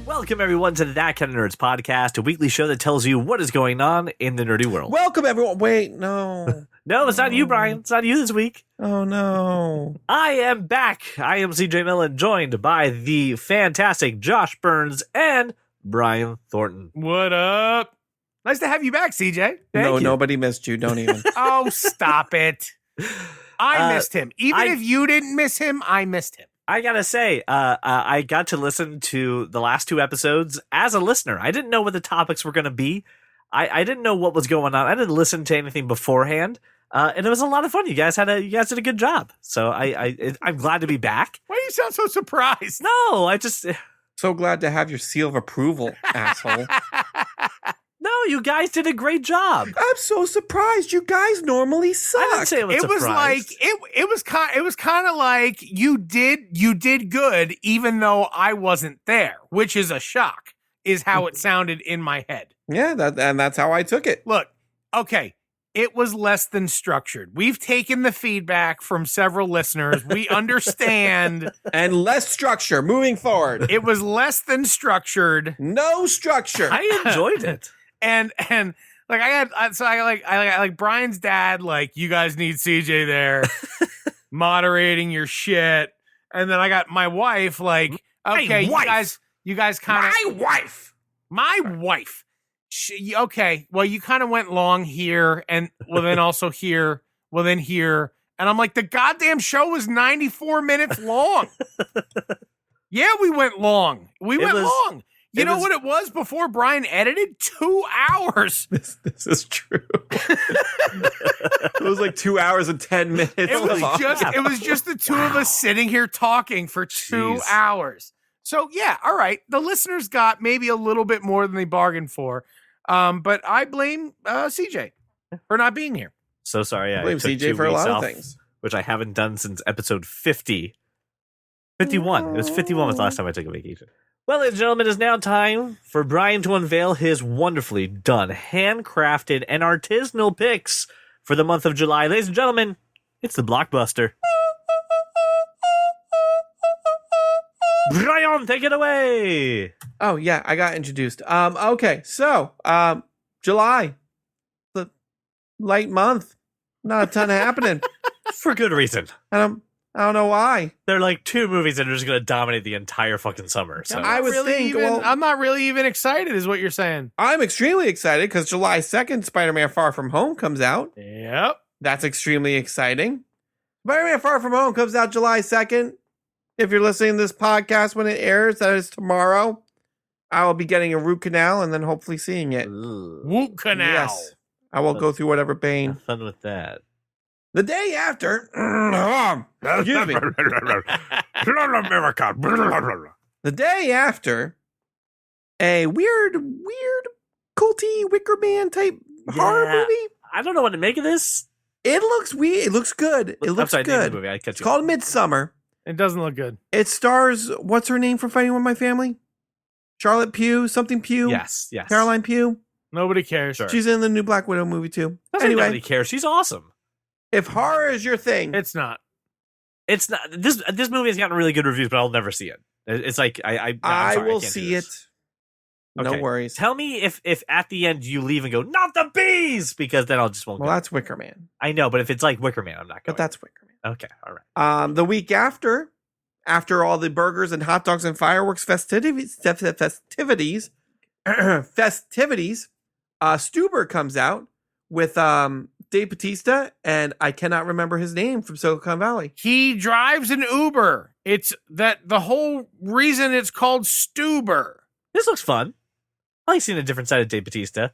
Welcome, everyone, to the That Kind of Nerds podcast, a weekly show that tells you what is going on in the nerdy world. Welcome, everyone. Wait, no. No, it's not you, Brian. It's not you this week. Oh, no. I am back. I am CJ Millen, joined by the fantastic Josh Burns and Brian Thornton. What up? Nice to have you back, CJ. No, nobody missed you. Don't even. Oh, stop it. I missed him. Even if you didn't miss him, I missed him. I gotta say, I got to listen to the last two episodes as a listener. I didn't know what the topics were going to be. I didn't know what was going on. I didn't listen to anything beforehand, and it was a lot of fun. You guys did a good job. So I'm glad to be back. Why do you sound so surprised? No, I just So glad to have your seal of approval, asshole. no. You guys did a great job. I'm so surprised. You guys normally suck. I didn't say I was It was like surprised. it was kind of like you did good even though I wasn't there, which is a shock. Is how it sounded in my head. Yeah, and that's how I took it. Look, okay, it was less than structured. We've taken the feedback from several listeners. We understand. And less structure moving forward. It was less than structured. No structure. I enjoyed it. And like I like Brian's dad, like, you guys need CJ there moderating your shit. And then I got my wife, like, okay, you guys kind of my wife. Okay, well, you kind of went long here, and well, then also here, well, then here, and I'm like, the goddamn show was 94 minutes long. Yeah, we went long. We went long. You know what it was before Brian edited? 2 hours. This is true. It was like 2 hours and 10 minutes. It was just the two of us sitting here talking for 2 hours. So yeah, all right. The listeners got maybe a little bit more than they bargained for. But I blame CJ for not being here. So sorry. I blame CJ for a lot of things, which I haven't done since episode 50. 51. It was 51 was the last time I took a vacation. Well, ladies and gentlemen, it is now time for Brian to unveil his wonderfully done, handcrafted, and artisanal picks for the month of July. Ladies and gentlemen, it's the Blockbuster. Brian, take it away. Oh, yeah, I got introduced. Okay, so July, the light month, not a ton happening. For good reason. I don't know why. They're like two movies that are just going to dominate the entire fucking summer. So I would think. I'm not really even excited, is what you're saying. I'm extremely excited because July 2nd, Spider-Man Far From Home comes out. Yep. That's extremely exciting. Spider-Man Far From Home comes out July 2nd. If you're listening to this podcast when it airs, that is tomorrow. I will be getting a root canal and then hopefully seeing it. Root canal. Yes. I will go through whatever pain. Have fun with that. The day after, excuse me. The day after, a weird, culty Wicker Man type horror movie. I don't know what to make of this. It looks weird. It looks good. It looks good. Movie. It's called Midsummer. It doesn't look good. It stars, what's her name from Fighting With My Family? Charlotte Pugh, something Pugh. Yes. Caroline Pugh. Nobody cares. Sure. She's in the new Black Widow movie too. Anyway, nobody cares. She's awesome. If horror is your thing, It's not. It's not. This movie has gotten really good reviews, but I'll never see it. It's like I will see it. No Okay. worries. Tell me if at the end you leave and go, not the bees, because then I'll just won't. Well, go. that's Wicker Man. I know, but if it's like Wicker Man, I'm not going. But that's Wicker Man. Okay, all right. The week after all the burgers and hot dogs and fireworks festivities, Stuber comes out with Dave Bautista, and I cannot remember his name from Silicon Valley. He drives an Uber. It's that the whole reason it's called Stuber. This looks fun. I like seeing a different side of Dave Bautista.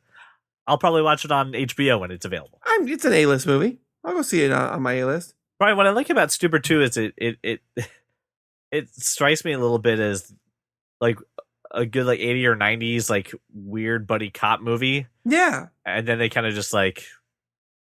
I'll probably watch it on HBO when it's available. It's an A-list movie. I'll go see it on my A-list. Brian, what I like about Stuber 2 is it strikes me a little bit as like a good like 80s or 90s like weird buddy cop movie. Yeah. And then they kind of just like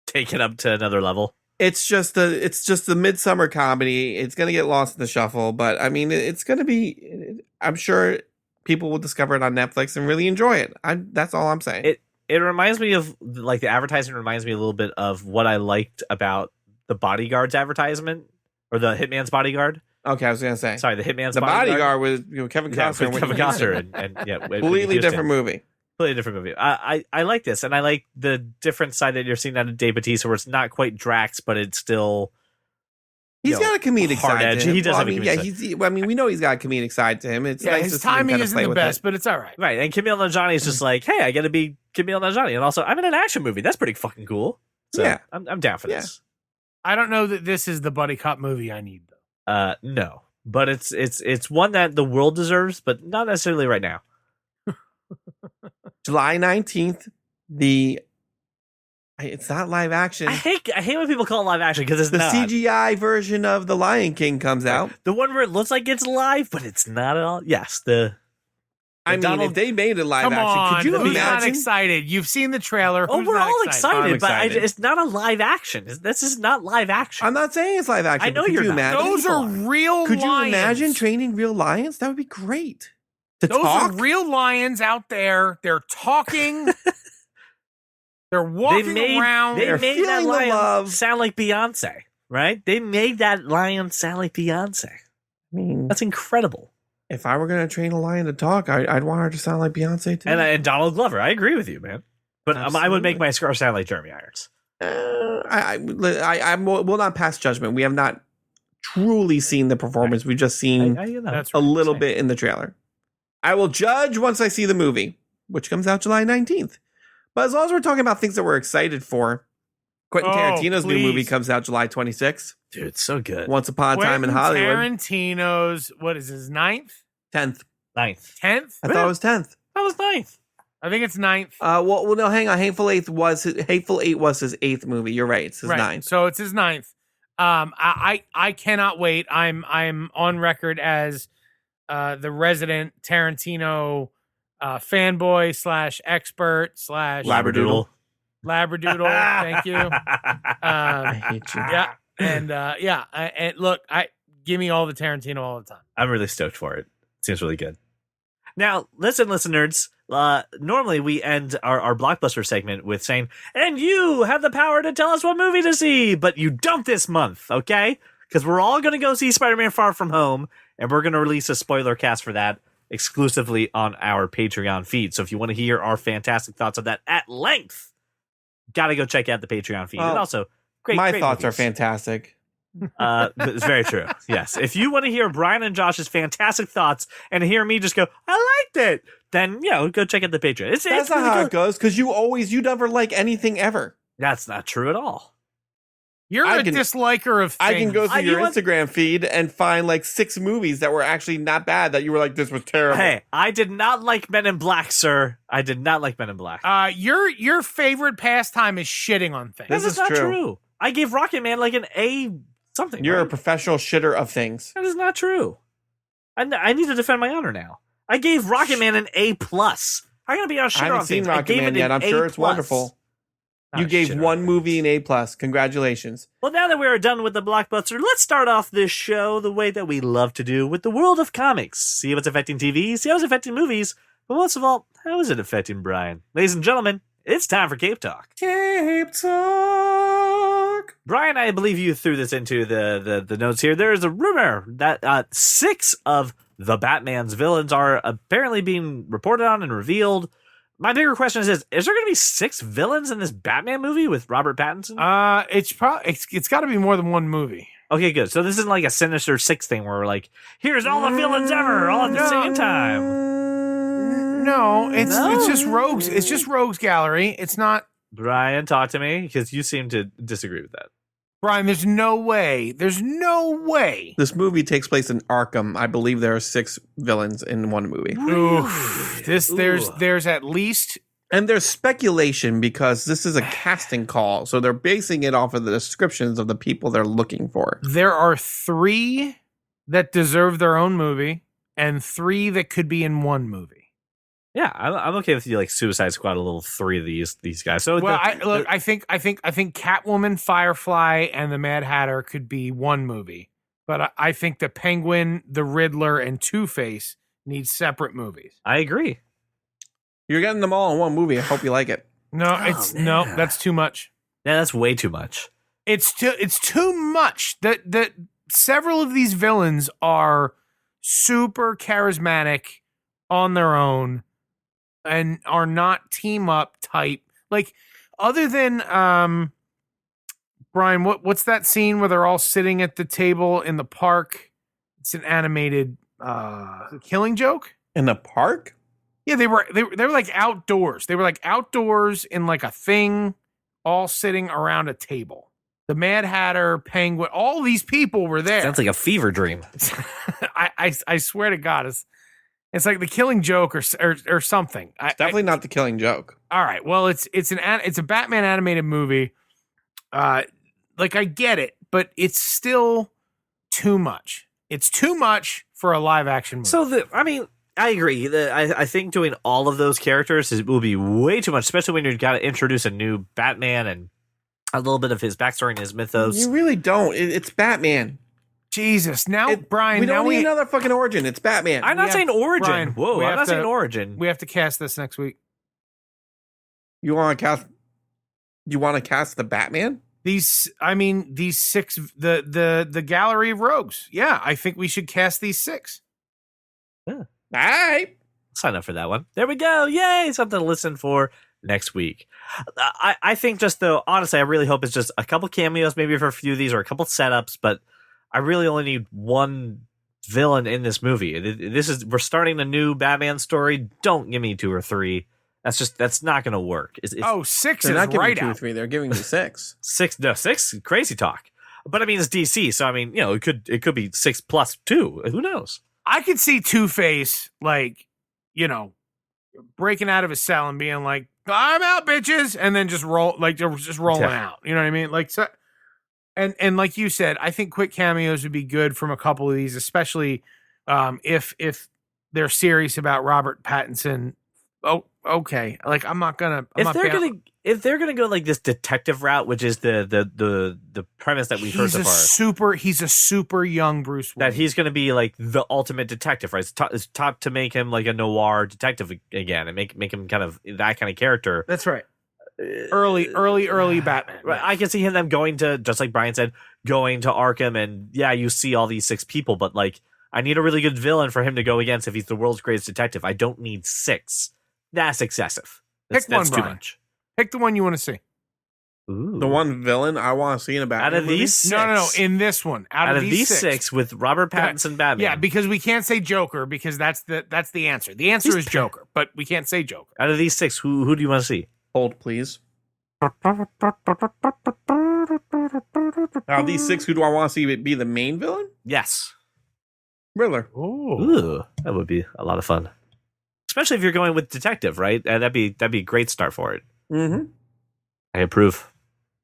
take it up to another level. It's just the midsummer comedy. It's going to get lost in the shuffle, but I mean, it's going to be, I'm sure people will discover it on Netflix and really enjoy it. That's all I'm saying. It reminds me of like the advertising reminds me a little bit of what I liked about the Bodyguard's advertisement or the Hitman's Bodyguard. Okay, I was gonna say. Sorry, the Hitman's The Bodyguard. Bodyguard was Kevin Yeah, Costner. with Kevin Costner and Completely different movie. Completely different movie. I like this, and I like the different side that you're seeing out of Dave Bautista, where it's not quite Drax, but it's still. He's got a comedic hard side edge. to him. He does have a yeah, comedic we know he's got a comedic side to him. It's nice his to see him timing kind of isn't play the with best, it. but it's all right. Right, and Kumail Nanjiani is just like, hey, I got to be Kumail Nanjiani, and also I'm in an action movie. That's pretty fucking cool. So Yeah. I'm down for this. I don't know that this is the buddy cop movie I need, though. No, but it's one that the world deserves, but not necessarily right now. July 19th, it's not live action. I hate when people call it live action because it's The not. CGI version of The Lion King comes out. The one where it looks like it's live, but it's not at all. Yes, I mean, Donald- if they made it live Come action, on, could you who's not imagine? excited? You've seen the trailer. Oh, Who's we're not all I'm excited, but excited. it's not a live action. This is not live action. I'm not saying it's live action. I know but could you're you not. imagine? Those are real Could you lions. imagine training real lions? That would be great. To Those talk? are real lions out there. They're talking. They're walking around. They They're made that feeling the lion love. sound like Beyonce, right? They made that lion sound like Beyonce. I mean, That's incredible. if I were going to train a lion to talk, I'd want her to sound like Beyonce too. And Donald Glover, I agree with you, man. But I would make Absolutely. my scar sound like Jeremy Irons. I will not pass judgment. We have not truly seen the performance. We've just seen That's a little right. bit in the trailer. I will judge once I see the movie, which comes out July 19th. But as long as we're talking about things that we're excited for, Quentin Oh, Tarantino's new movie please. comes out July 26th. Dude, it's so good. Once Upon a Time in Quentin Hollywood. Tarantino's, what is his 9th? 10th. 9th. 10th? I thought it was 10th. That was 9th. I think it's 9th. Well, no, hang on. Hateful Eight was his 8th movie. You're right. It's his 9th. So it's his 9th. I cannot wait. I'm on record as the resident Tarantino fanboy / expert / Labradoodle. Labradoodle. Thank you. I hate you. Yeah, and and look, give me all the Tarantino all the time. I'm really stoked for it. Seems really good. Now, listeners, normally we end our Blockbuster segment with saying, and you have the power to tell us what movie to see, but you don't this month, okay? Because we're all going to go see Spider-Man Far From Home, and we're going to release a spoiler cast for that exclusively on our Patreon feed. So if you want to hear our fantastic thoughts of that at length, got to go check out the Patreon feed. Well, and also, great thoughts are movies. fantastic. It's very true. Yes. If you want to hear Brian and Josh's fantastic thoughts and hear me just go, I liked it, then, go check out the Patreon. That's It's not really how good. it goes, because you never like anything ever. That's not true at all. You're I a can- disliker of things. I can go through you your want- Instagram feed and find like 6 movies that were actually not bad that you were like, this was terrible. Hey, I did not like Men in Black, sir. I did not like Men in Black. Your favorite pastime is shitting on things. This That is is not true. true. I gave Rocket Man like an A something. You're a right? professional shitter of things. That is not true. I need to defend my honor now. I gave Rocket Man an A+. I'm going to be on shit I haven't on seen things. I Rocket gave Man it yet. an I'm sure it's A+. wonderful. Not You a gave shit one on movie things. an A+. Congratulations. Well, now that we're done with the Blockbuster, let's start off this show the way that we love to do, with the world of comics. See how it's affecting TV, see how it's affecting movies, but most of all, how is it affecting Brian? Ladies and gentlemen, it's time for Cape Talk. Cape Talk. Brian, I believe you threw this into the notes here. There is a rumor that 6 of the Batman's villains are apparently being reported on and revealed. My bigger question is there going to be 6 villains in this Batman movie with Robert Pattinson? It's got to be more than one movie. Okay, good. So this isn't like a Sinister Six thing where we're like, here's all the villains ever all at the same time. No, it's No. just Rogues. It's just Rogues Gallery. It's not. Brian, talk to me, because you seem to disagree with that. Brian, there's no way. There's no way. This movie takes place in Arkham. I believe there are 6 villains in one movie. Oof. There's at least And there's speculation because this is a casting call. So they're basing it off of the descriptions of the people they're looking for. there are 3 that deserve their own movie and 3 that could be in one movie. Yeah, I'm okay with you like Suicide Squad, a little 3 of these guys. So Well, I think Catwoman, Firefly, and the Mad Hatter could be one movie, but I think the Penguin, the Riddler, and Two-Face need separate movies. I agree. You're getting them all in one movie. I hope you like it. No, man. that's too much. Yeah, that's way too much. It's too much. That several of these villains are super charismatic on their own and are not team up type. Like, other than Brian, what's that scene where they're all sitting at the table in the park? It's an animated Killing Joke. In the park? Yeah, they were like outdoors. They were like outdoors in like a thing, all sitting around a table. The Mad Hatter, Penguin, all these people were there. Sounds like a fever dream. I swear to God, it's like the Killing Joke or something. It's definitely not the Killing Joke. All right, well, it's a Batman animated movie. Like, I get it, but it's still too much. It's too much for a live action movie. So I agree. I think doing all of those characters will be way too much, especially when you've got to introduce a new Batman and a little bit of his backstory and his mythos. You really don't. It's Batman. Jesus. Now, Brian, we don't need another fucking origin. It's Batman. I'm not saying origin. Brian, Whoa, I'm not saying origin. We have to cast this next week. You want to cast? You want to cast the Batman? These six, the gallery of rogues. Yeah, I think we should cast these six. Yeah. All right. Sign up for that one. There we go. Yay! Something to listen for next week. I think just though, honestly, I really hope it's just a couple cameos, maybe for a few of these, or a couple setups, but I really only need one villain in this movie. We're starting a new Batman story. Don't give me 2 or 3. That's not going to work. 6 They're is not giving right 2 or out. 3. They're giving you 6. 6? No, 6. Crazy talk. But I mean, it's DC, so I mean, it could be 6 plus 2. Who knows? I could see Two-Face, like, breaking out of his cell and being like, "I'm out, bitches," and then just rolling out. You know what I mean? Like, so, and like you said, I think quick cameos would be good from a couple of these, especially if they're serious about Robert Pattinson. Oh, okay. Like, I'm not gonna. If they're gonna go like this detective route, which is the premise that we've heard so far, he's a super young Bruce Wayne. that he's gonna be like the ultimate detective, right? It's top to make him like a noir detective again, and make him kind of that kind of character. That's right. Early Batman. Right. I can see them going to, just like Brian said, going to Arkham, and yeah, you see all these 6 people, but like, I need a really good villain for him to go against if he's the world's greatest detective. I don't need 6. That's excessive. That's Pick one, too Brian. much. Pick the one you want to see. Ooh. The one villain I want to see in a Batman out of movie? these 6, No. In this one, out of these 6 with Robert Pattinson Batman. Yeah, because we can't say Joker because that's the answer. The answer is Joker, but we can't say Joker. Out of these 6, who do you want to see? Hold, please. Out of these 6, who do I want to see be the main villain? Yes. Riddler. Ooh, that would be a lot of fun. Especially if you're going with detective, right? That'd be a great start for it. Mm-hmm. I approve.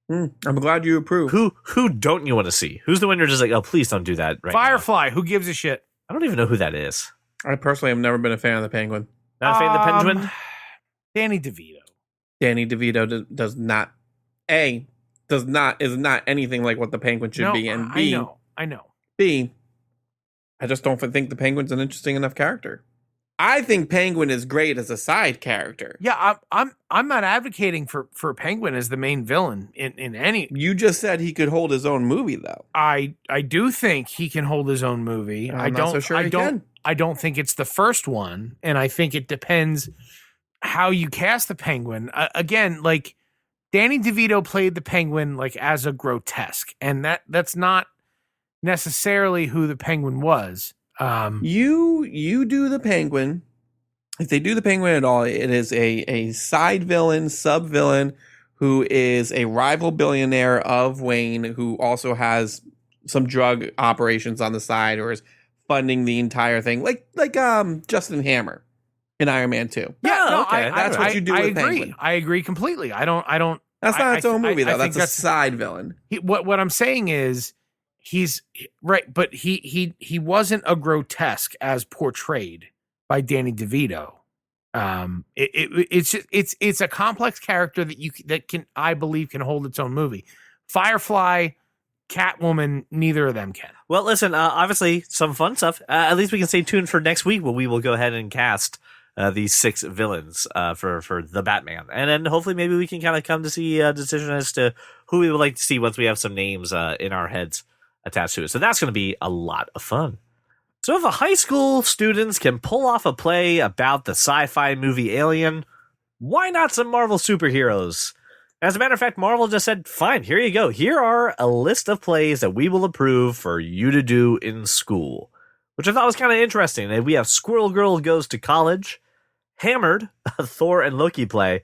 I'm glad you approve. Who don't you want to see? Who's the one you're just like, oh, please don't do that right Firefly, who gives a shit? now? I don't even know who that is. I personally have never been a fan of the Penguin. Not a fan of the Penguin? Danny DeVito. Danny DeVito is not anything like what the Penguin should be, and B, I know. B, I just don't think the Penguin's an interesting enough character. I think Penguin is great as a side character. Yeah, I'm not advocating for Penguin as the main villain in any. You just said he could hold his own movie, though. I do think he can hold his own movie. I'm not so sure he can. I don't think it's the first one, and I think it depends how you cast the Penguin. Again, like, Danny DeVito played the Penguin like as a grotesque, and that's not necessarily who the Penguin was. You do the Penguin. If they do the Penguin at all, it is a side villain, sub villain who is a rival billionaire of Wayne, who also has some drug operations on the side, or is funding the entire thing, like Justin Hammer in Iron Man 2. Yeah, no, okay. That's what you do with agree. Penguin. I agree completely. I don't. That's not its own movie, though. I think That's a side villain. What I'm saying is he's right, but he wasn't a grotesque as portrayed by Danny DeVito. It's a complex character that I believe can hold its own movie. Firefly, Catwoman, neither of them can. Well, listen, obviously some fun stuff. At least we can stay tuned for next week when we will go ahead and cast these 6 villains for the Batman. And then hopefully maybe we can kind of come to see a decision as to who we would like to see once we have some names in our heads. attached to it. So that's going to be a lot of fun. So if a high school students can pull off a play about the sci-fi movie Alien, why not some Marvel superheroes? As a matter of fact, Marvel just said, fine, here you go. Here are a list of plays that we will approve for you to do in school, which I thought was kind of interesting. We have Squirrel Girl Goes to College, Hammered, a Thor and Loki play.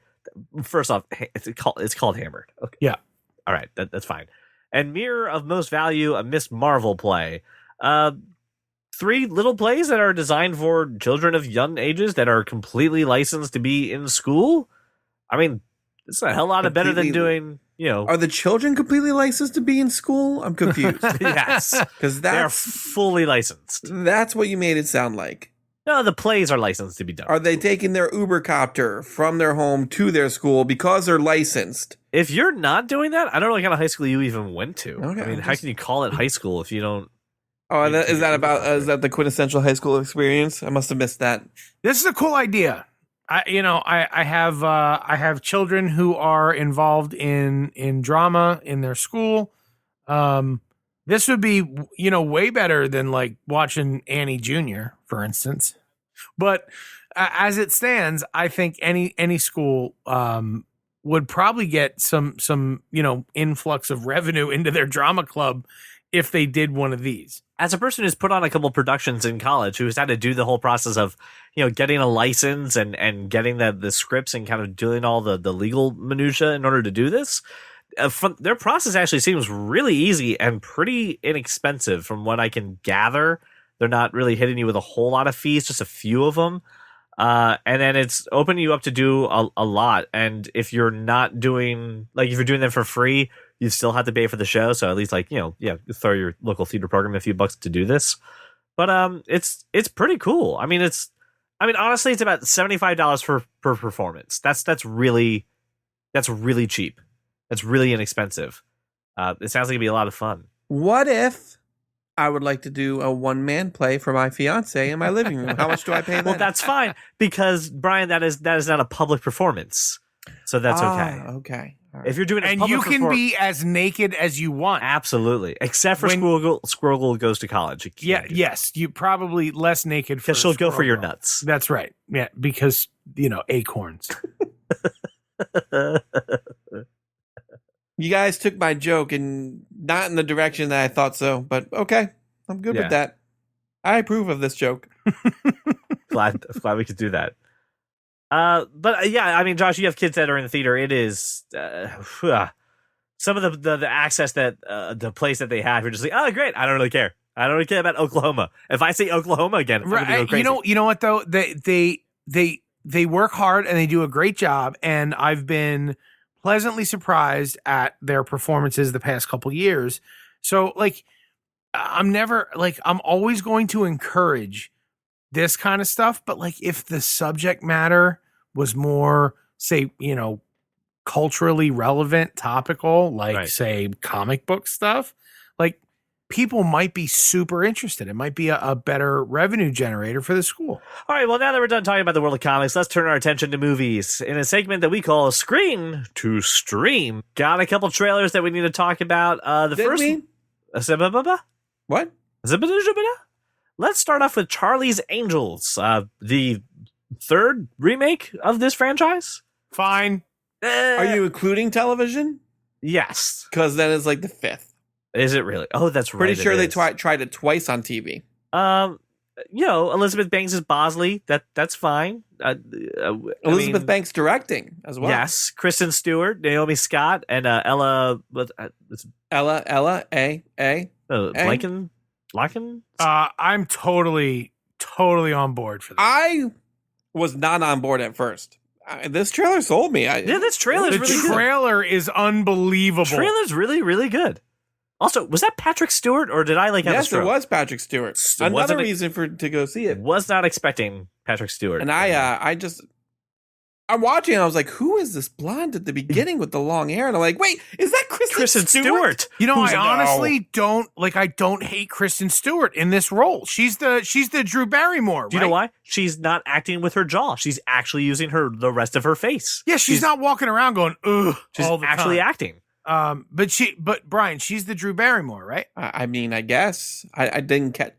First off, it's called Hammered. Okay. Yeah. All right, that's fine. And Mirror of Most Value, a Miss Marvel play. 3 little plays that are designed for children of young ages that are completely licensed to be in school. I mean, it's a hell lot of better than doing, Are the children completely licensed to be in school? I'm confused. Yes. Because they're fully licensed. That's what you made it sound like. No, the plays are licensed to be done. Are they taking their Uber copter from their home to their school because they're licensed? If you're not doing that, I don't know what kind of high school you even went to. Okay, I mean, how can you call it high school if you don't? Oh, is that the quintessential high school experience? I must have missed that. This is a cool idea. I have children who are involved in drama in their school. This would be, way better than like watching Annie Jr., for instance. But as it stands, I think any school would probably get some influx of revenue into their drama club if they did one of these. As a person who's put on a couple productions in college, who's had to do the whole process of, getting a license and getting the scripts and kind of doing all the legal minutia in order to do this, their process actually seems really easy and pretty inexpensive from what I can gather. They're not really hitting you with a whole lot of fees, just a few of them. And then it's opening you up to do a lot. And if you're not doing, if you're doing them for free, you still have to pay for the show. So at least throw your local theater program a few bucks to do this. But it's pretty cool. I mean, honestly, it's about $75 per performance. That's really cheap. That's really inexpensive. It sounds like it'd be a lot of fun. What if I would like to do a one-man play for my fiance in my living room? How much do I pay? Well, that's fine because Brian, that is not a public performance, so that's okay. Okay. Right. If you're doing a and public you can be as naked as you want, absolutely, except for Squirrel Girl Goes to College. Yes, you probably less naked because she'll go for your nuts. That's right. Yeah, because acorns. You guys took my joke and not in the direction that I thought so, but okay, I'm good with that. I approve of this joke. glad we could do that. But yeah, I mean, Josh, you have kids that are in the theater. It is some of the access that the place that they have. You're just like, oh, great. I don't really care. I don't really care about Oklahoma. If I say Oklahoma again, I'm gonna go crazy. You know what though? They work hard and they do a great job. And I've been pleasantly surprised at their performances the past couple years. So I'm always going to encourage this kind of stuff, but if the subject matter was more, say, culturally relevant, topical, say comic book stuff, people might be super interested. It might be a better revenue generator for the school. All right, well, now that we're done talking about the world of comics, let's turn our attention to movies in a segment that we call Screen to Stream. Got a couple trailers that we need to talk about. What? Let's start off with Charlie's Angels, the 3rd remake of this franchise. Fine. Are you including television? Yes. Because then it's the 5th. Is it really? Oh, that's right. Pretty sure they tried it twice on TV. Elizabeth Banks is Bosley. That's fine. Elizabeth Banks directing as well. Yes. Kristen Stewart, Naomi Scott, and Ella. Blanken. I'm totally on board for that. I was not on board at first. This trailer sold me. This trailer's really good. The trailer is unbelievable. Trailer's really, really good. Also, was that Patrick Stewart or did I have a stroke? Yes, it was Patrick Stewart. Another reason to go see it. Was not expecting Patrick Stewart. And I'm watching and I was like, who is this blonde at the beginning with the long hair? And I'm like, wait, is that Kristen Stewart? I honestly don't hate Kristen Stewart in this role. She's the Drew Barrymore, Do you know why? She's not acting with her jaw. She's actually using the rest of her face. Yeah, she's not walking around going, ugh. She's actually acting. But Brian, she's the Drew Barrymore, right? I mean, I guess I didn't catch.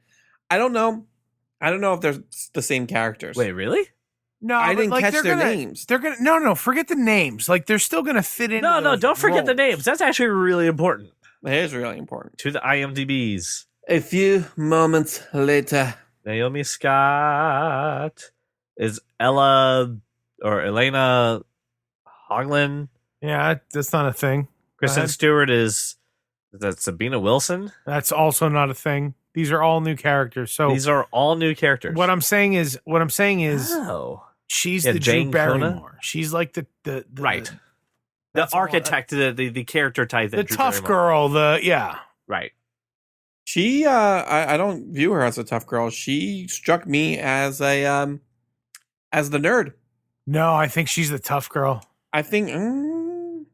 I don't know. I don't know if they're the same characters. Wait, really? No, I but, didn't like, catch they're their gonna- names. They're gonna no, forget the names. Like they're still gonna fit in. No, don't forget the names. That's actually really important It is really important. to the IMDb's. A few moments later, Naomi Scott is Ella or Elena Hoagland. Yeah, that's not a thing. Kristen ahead. Stewart is that Sabina Wilson. That's also not a thing. These are all new characters. So These are all new characters. what I'm saying is, oh, she's Yeah, the Jane Drew Kona? Barrymore. She's like the right. The that's all- architect, the character type, that the Drew tough Barrymore- girl. right? she I don't view her as a tough girl. She struck me as a as the nerd. No, I think she's the tough girl. I think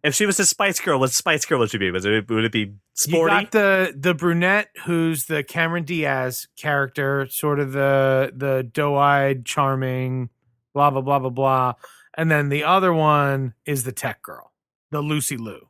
If she was a Spice Girl, what Spice Girl would she be? Would it be sporty? You got the brunette who's the Cameron Diaz character, sort of the doe-eyed, charming, blah blah blah blah blah, and then the other one is the tech girl, the Lucy Liu.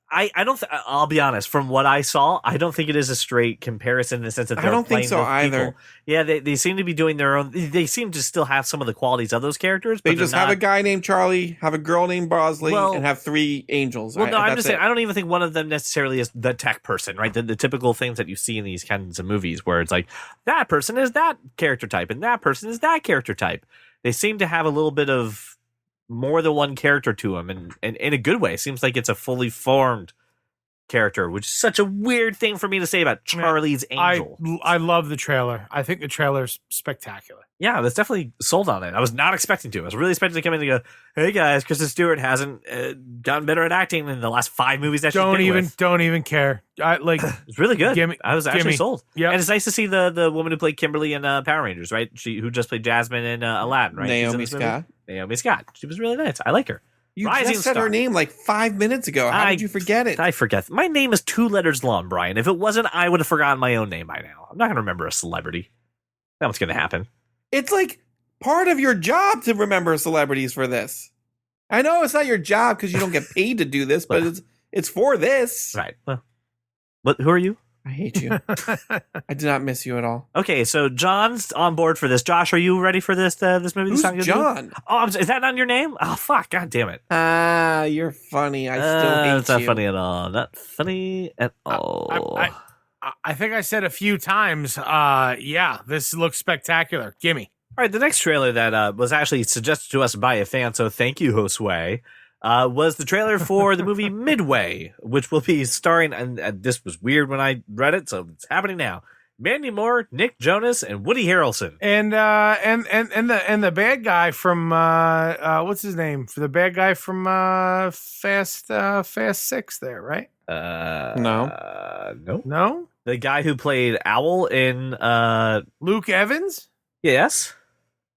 I don't. I'll be honest. From what I saw, I don't think it is a straight comparison in the sense that I they're don't think playing so both either. people. Yeah, they seem to be doing their own. They seem to still have some of the qualities of those characters. they but just they're have a not- guy named Charlie, have a girl named Bosley, Well- and have 3 angels. Well, no, I'm that's just saying. it. I don't even think one of them necessarily is the tech person, right? The typical things that you see in these kinds of movies, where it's like that person is that character type and that person is that character type. They seem to have a little bit of more than one character to them, and in a good way. It seems like it's a fully formed character, which is such a weird thing for me to say about Charlie's Angel. I love the trailer. I think the trailer's spectacular. Yeah, I was definitely sold on it. I was not expecting to. I was really expecting to come in and go, "Hey guys, Kristen Stewart hasn't gotten better at acting in the last 5 movies that she's been with." Don't even care. I like. It's really good. Gimme- I was actually gimme. sold. Yeah. And it's nice to see the woman who played Kimberly in Power Rangers, right? Who just played Jasmine in Aladdin, right? She's in Naomi this movie. Scott. Naomi Scott. She was really nice. I like her. You Rising just said star. her name like 5 minutes ago. How did you forget it? I forget. My name is 2 letters long, Brian. If it wasn't, I would have forgotten my own name by now. I'm not going to remember a celebrity. That's what's going to happen. It's like part of your job to remember celebrities for this. I know it's not your job because you don't get paid to do this, but it's for this. Right. Well, who are you? I hate you. I did not miss you at all. Okay, so John's on board for this. Josh, are you ready for this this movie? Who's This song? John? Oh, is that not your name? Oh, fuck. God damn it. Ah, you're funny. I still hate It's not you. funny at all. Not funny at all. I think I said a few times. Yeah, this looks spectacular. Gimme. All right, the next trailer that was actually suggested to us by a fan, so thank you, Josue, was the trailer for the movie Midway, which will be starring, and this was weird when I read it, so it's happening now. Mandy Moore, Nick Jonas, and Woody Harrelson. And the bad guy from what's his name? For the bad guy from Fast 6 there, right? No. No? The guy who played Owl in Luke Evans? yes.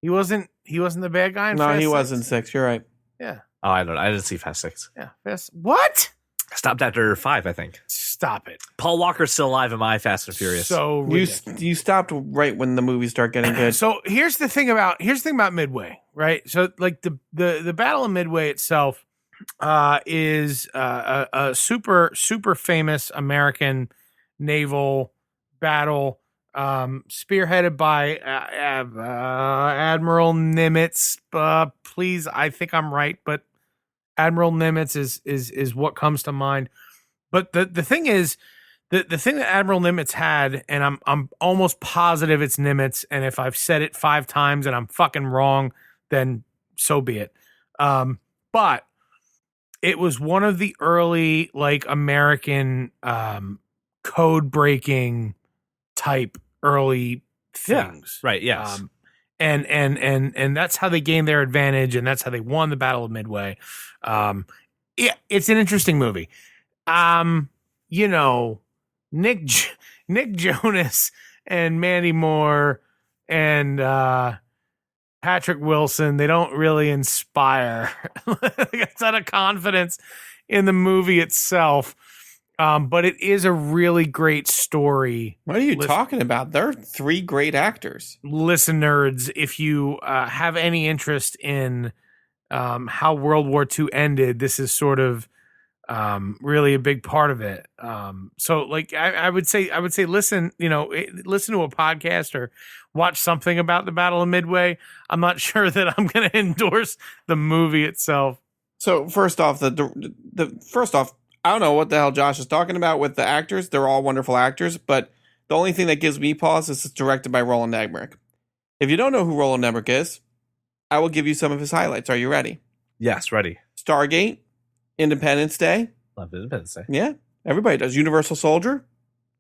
He wasn't the bad guy in No, Fast he 6? wasn't 6. You're right. Yeah. Oh, I don't know. I didn't see Fast 6. Yeah. Fast. What? Stopped after 5, I think. Stop it. Paul Walker's still alive in my Fast and Furious. So ridiculous. You stopped right when the movies start getting good. So here's the thing about Midway, right? So like the Battle of Midway itself is a super famous American naval battle spearheaded by Admiral Nimitz. Please, I think I'm right, but Admiral Nimitz is what comes to mind. But the thing is, the thing that Admiral Nimitz had, and I'm almost positive it's Nimitz, and if I've said it 5 times and I'm fucking wrong, then so be it. But it was one of the early like American code breaking type early things. Right, yes. And that's how they gained their advantage, and that's how they won the Battle of Midway. Yeah, it's an interesting movie. You know, Nick Jonas and Mandy Moore and Patrick Wilson, they don't really inspire a ton of confidence in the movie itself. But it is a really great story. What are you talking about? They're 3 great actors. Listen, nerds, if you have any interest in how World War II ended, this is sort of really a big part of it. So like I would say listen listen to a podcast or watch something about the Battle of Midway. I'm not sure that I'm going to endorse the movie itself. So first off, first off, I don't know what the hell Josh is talking about with the actors. They're all wonderful actors, but the only thing that gives me pause is it's directed by Roland Emmerich. If you don't know who Roland Emmerich is, I will give you some of his highlights. Are you ready? Yes, ready. Stargate, Independence Day. Love Independence Day. Yeah, everybody does. Universal Soldier,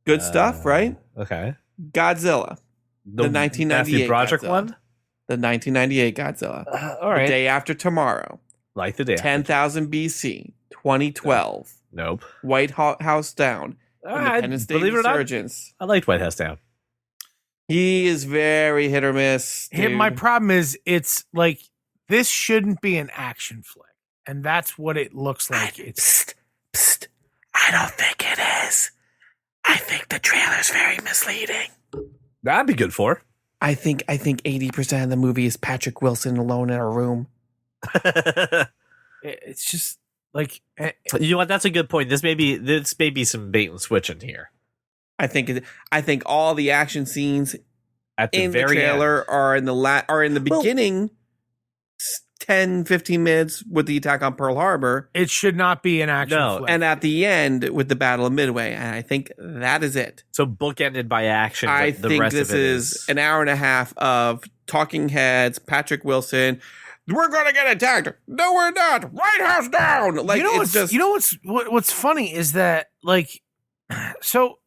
good stuff, right? Okay. Godzilla, the 1998 Matthew Broderick Godzilla. one. The 1998 Godzilla. All right. The Day After Tomorrow. Like the day. 10,000 BC. 2012. Nope. White House Down. Independence Day believe it or not, Resurgence. I liked White House Down. He is very hit or miss. Dude. My problem is it's like this shouldn't be an action flick, and that's what it looks like. Psst. I don't think it is. I think the trailer's very misleading. That'd be good for. I think 80% of the movie is Patrick Wilson alone in a room. It's just like You know what? That's a good point. This may be some bait and switch in here. I think all the action scenes At the in the very trailer end. are in the beginning 10-15 minutes with the attack on Pearl Harbor, it should not be an action No, flick. and at the end with the Battle of Midway, and I think that is it. So bookended by action. I the think rest this of it is an hour and a half of talking heads, Patrick Wilson. We're gonna get attacked. No, we're not. White House down. Like what's funny is that like so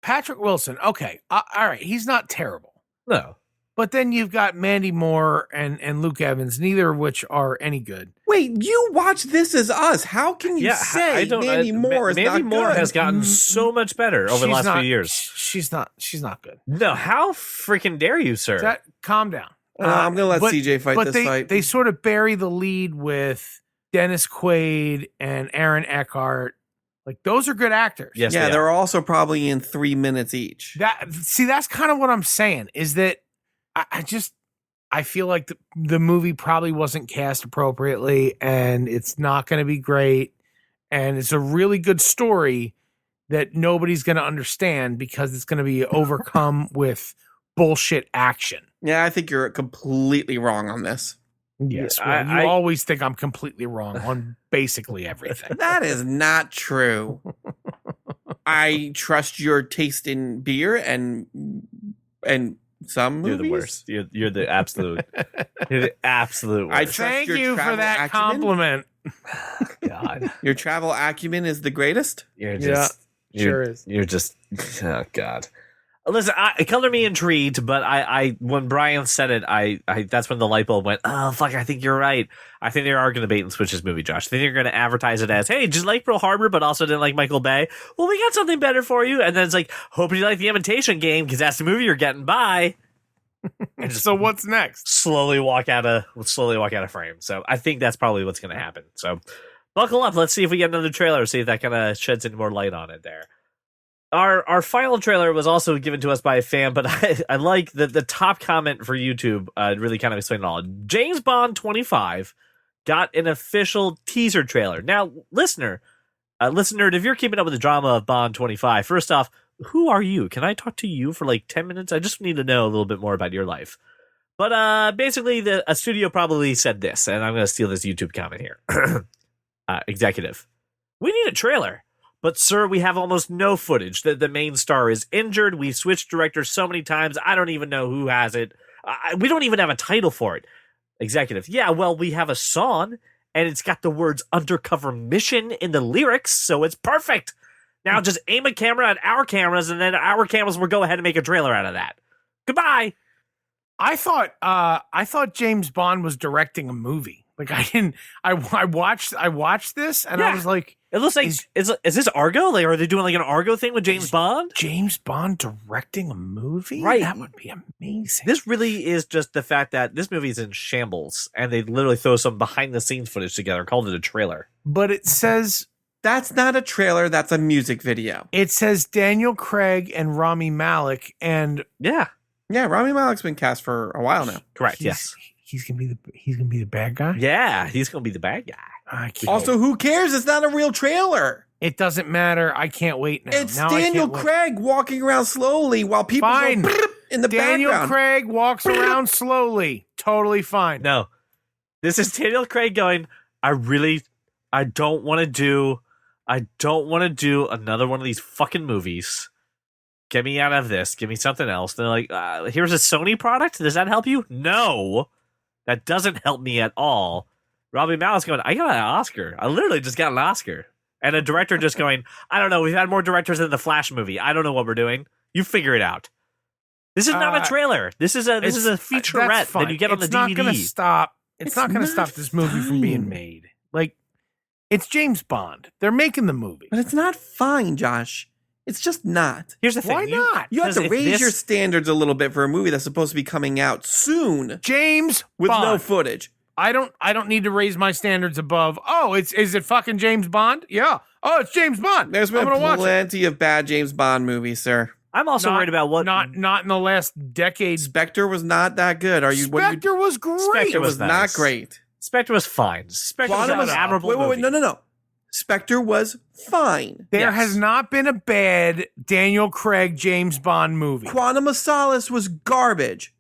Patrick Wilson, okay, all right, he's not terrible. No. But then you've got Mandy Moore and Luke Evans, neither of which are any good. Wait, you watch This Is Us. How can you say Mandy Moore is Mandy not Moore good? has gotten so much better over the last few years. She's not good. No, how freaking dare you, sir? Calm down. I'm gonna let CJ fight this fight. They sort of bury the lead with Dennis Quaid and Aaron Eckhart. Like those are good actors. Yes, yeah, they they're are. also probably in 3 minutes each. That's kind of what I'm saying is that I feel like the movie probably wasn't cast appropriately and it's not going to be great. And it's a really good story that nobody's going to understand because it's going to be overcome with bullshit action. Yeah, I think you're completely wrong on this. Yes, Yeah, well, you always think I'm completely wrong on basically everything. That is not true. I trust your taste in beer and some movies. You're the worst. You're the absolute. You're the absolute worst. I trust Thank your you for travel that acumen. compliment. God. Your travel acumen is the greatest. You're just. Sure is. You're just. Oh God. Listen, color me intrigued, but I when Brian said it, I that's when the light bulb went. Oh fuck! I think you're right. I think they are going to bait and switch this movie, Josh. I think they're going to advertise it as, "Hey, just like Pearl Harbor, but also didn't like Michael Bay. Well, we got something better for you." And then it's like, "Hope you like the Imitation Game because that's the movie you're getting." Bye. And just So what's next? slowly walk out of frame. So I think that's probably what's going to happen. So buckle up. Let's see if we get another trailer. See if that kind of sheds any more light on it there. Our final trailer was also given to us by a fan, but I like the top comment for YouTube really kind of explained it all. James Bond 25 got an official teaser trailer. Now, listener, if you're keeping up with the drama of Bond 25, first off, who are you? Can I talk to you for like 10 minutes? I just need to know a little bit more about your life. But basically, a studio probably said this, and I'm going to steal this YouTube comment here. Executive, we need a trailer. But, sir, we have almost no footage. The main star is injured. We've switched directors so many times, I don't even know who has it. We don't even have a title for it. Executive, yeah, well, we have a song, and it's got the words Undercover Mission in the lyrics, so it's perfect. Now just aim a camera at our cameras, and then our cameras will go ahead and make a trailer out of that. Goodbye. I thought James Bond was directing a movie. Like I watched this and I was like, it looks like is this Argo? Like, are they doing like an Argo thing with James Bond? James Bond directing a movie? Right. That would be amazing. This really is just the fact that this movie is in shambles and they literally throw some behind the scenes footage together, called it a trailer. But it says That's not a trailer. That's a music video. it says Daniel Craig and Rami Malek, and Yeah. Yeah, Rami Malek's been cast for a while now. Correct. Yes. He's gonna be the bad guy. Yeah, he's gonna be the bad guy. I can't. Also, who cares? It's not a real trailer. It doesn't matter. I can't wait now. It's Now I Daniel can't wait. Craig walking around slowly while people Fine. go in the Daniel background. Craig walks around slowly. Totally fine. No, this is Daniel Craig going, I don't want to do another one of these fucking movies. Get me out of this. Give me something else. They're like, here's a Sony product. Does that help you? No, that doesn't help me at all. Robbie Mallow's going, I got an Oscar. I literally just got an Oscar. And a director just going, I don't know. We've had more directors than the Flash movie. I don't know what we're doing. You figure it out. This is not a trailer. This is a featurette that you get on the DVD. It's not going to stop. It's not going to stop this movie from being made. Like, it's James Bond. They're making the movie. But it's not fine, Josh. It's just not. Here's the thing. Why not? You have to raise your standards a little bit for a movie that's supposed to be coming out soon James with Bond. no footage. I don't need to raise my standards above. Oh, is it fucking James Bond? Yeah. Oh, it's James Bond. There's been plenty of bad James Bond movies, sir. I'm also worried about what not in the last decade. Spectre was not that good. Spectre was great. Spectre It was nice. not great. Spectre was fine. Spectre Quantum was an admirable wait, movie. no. Spectre was fine. There Yes. has not been a bad Daniel Craig James Bond movie. Quantum of Solace was garbage.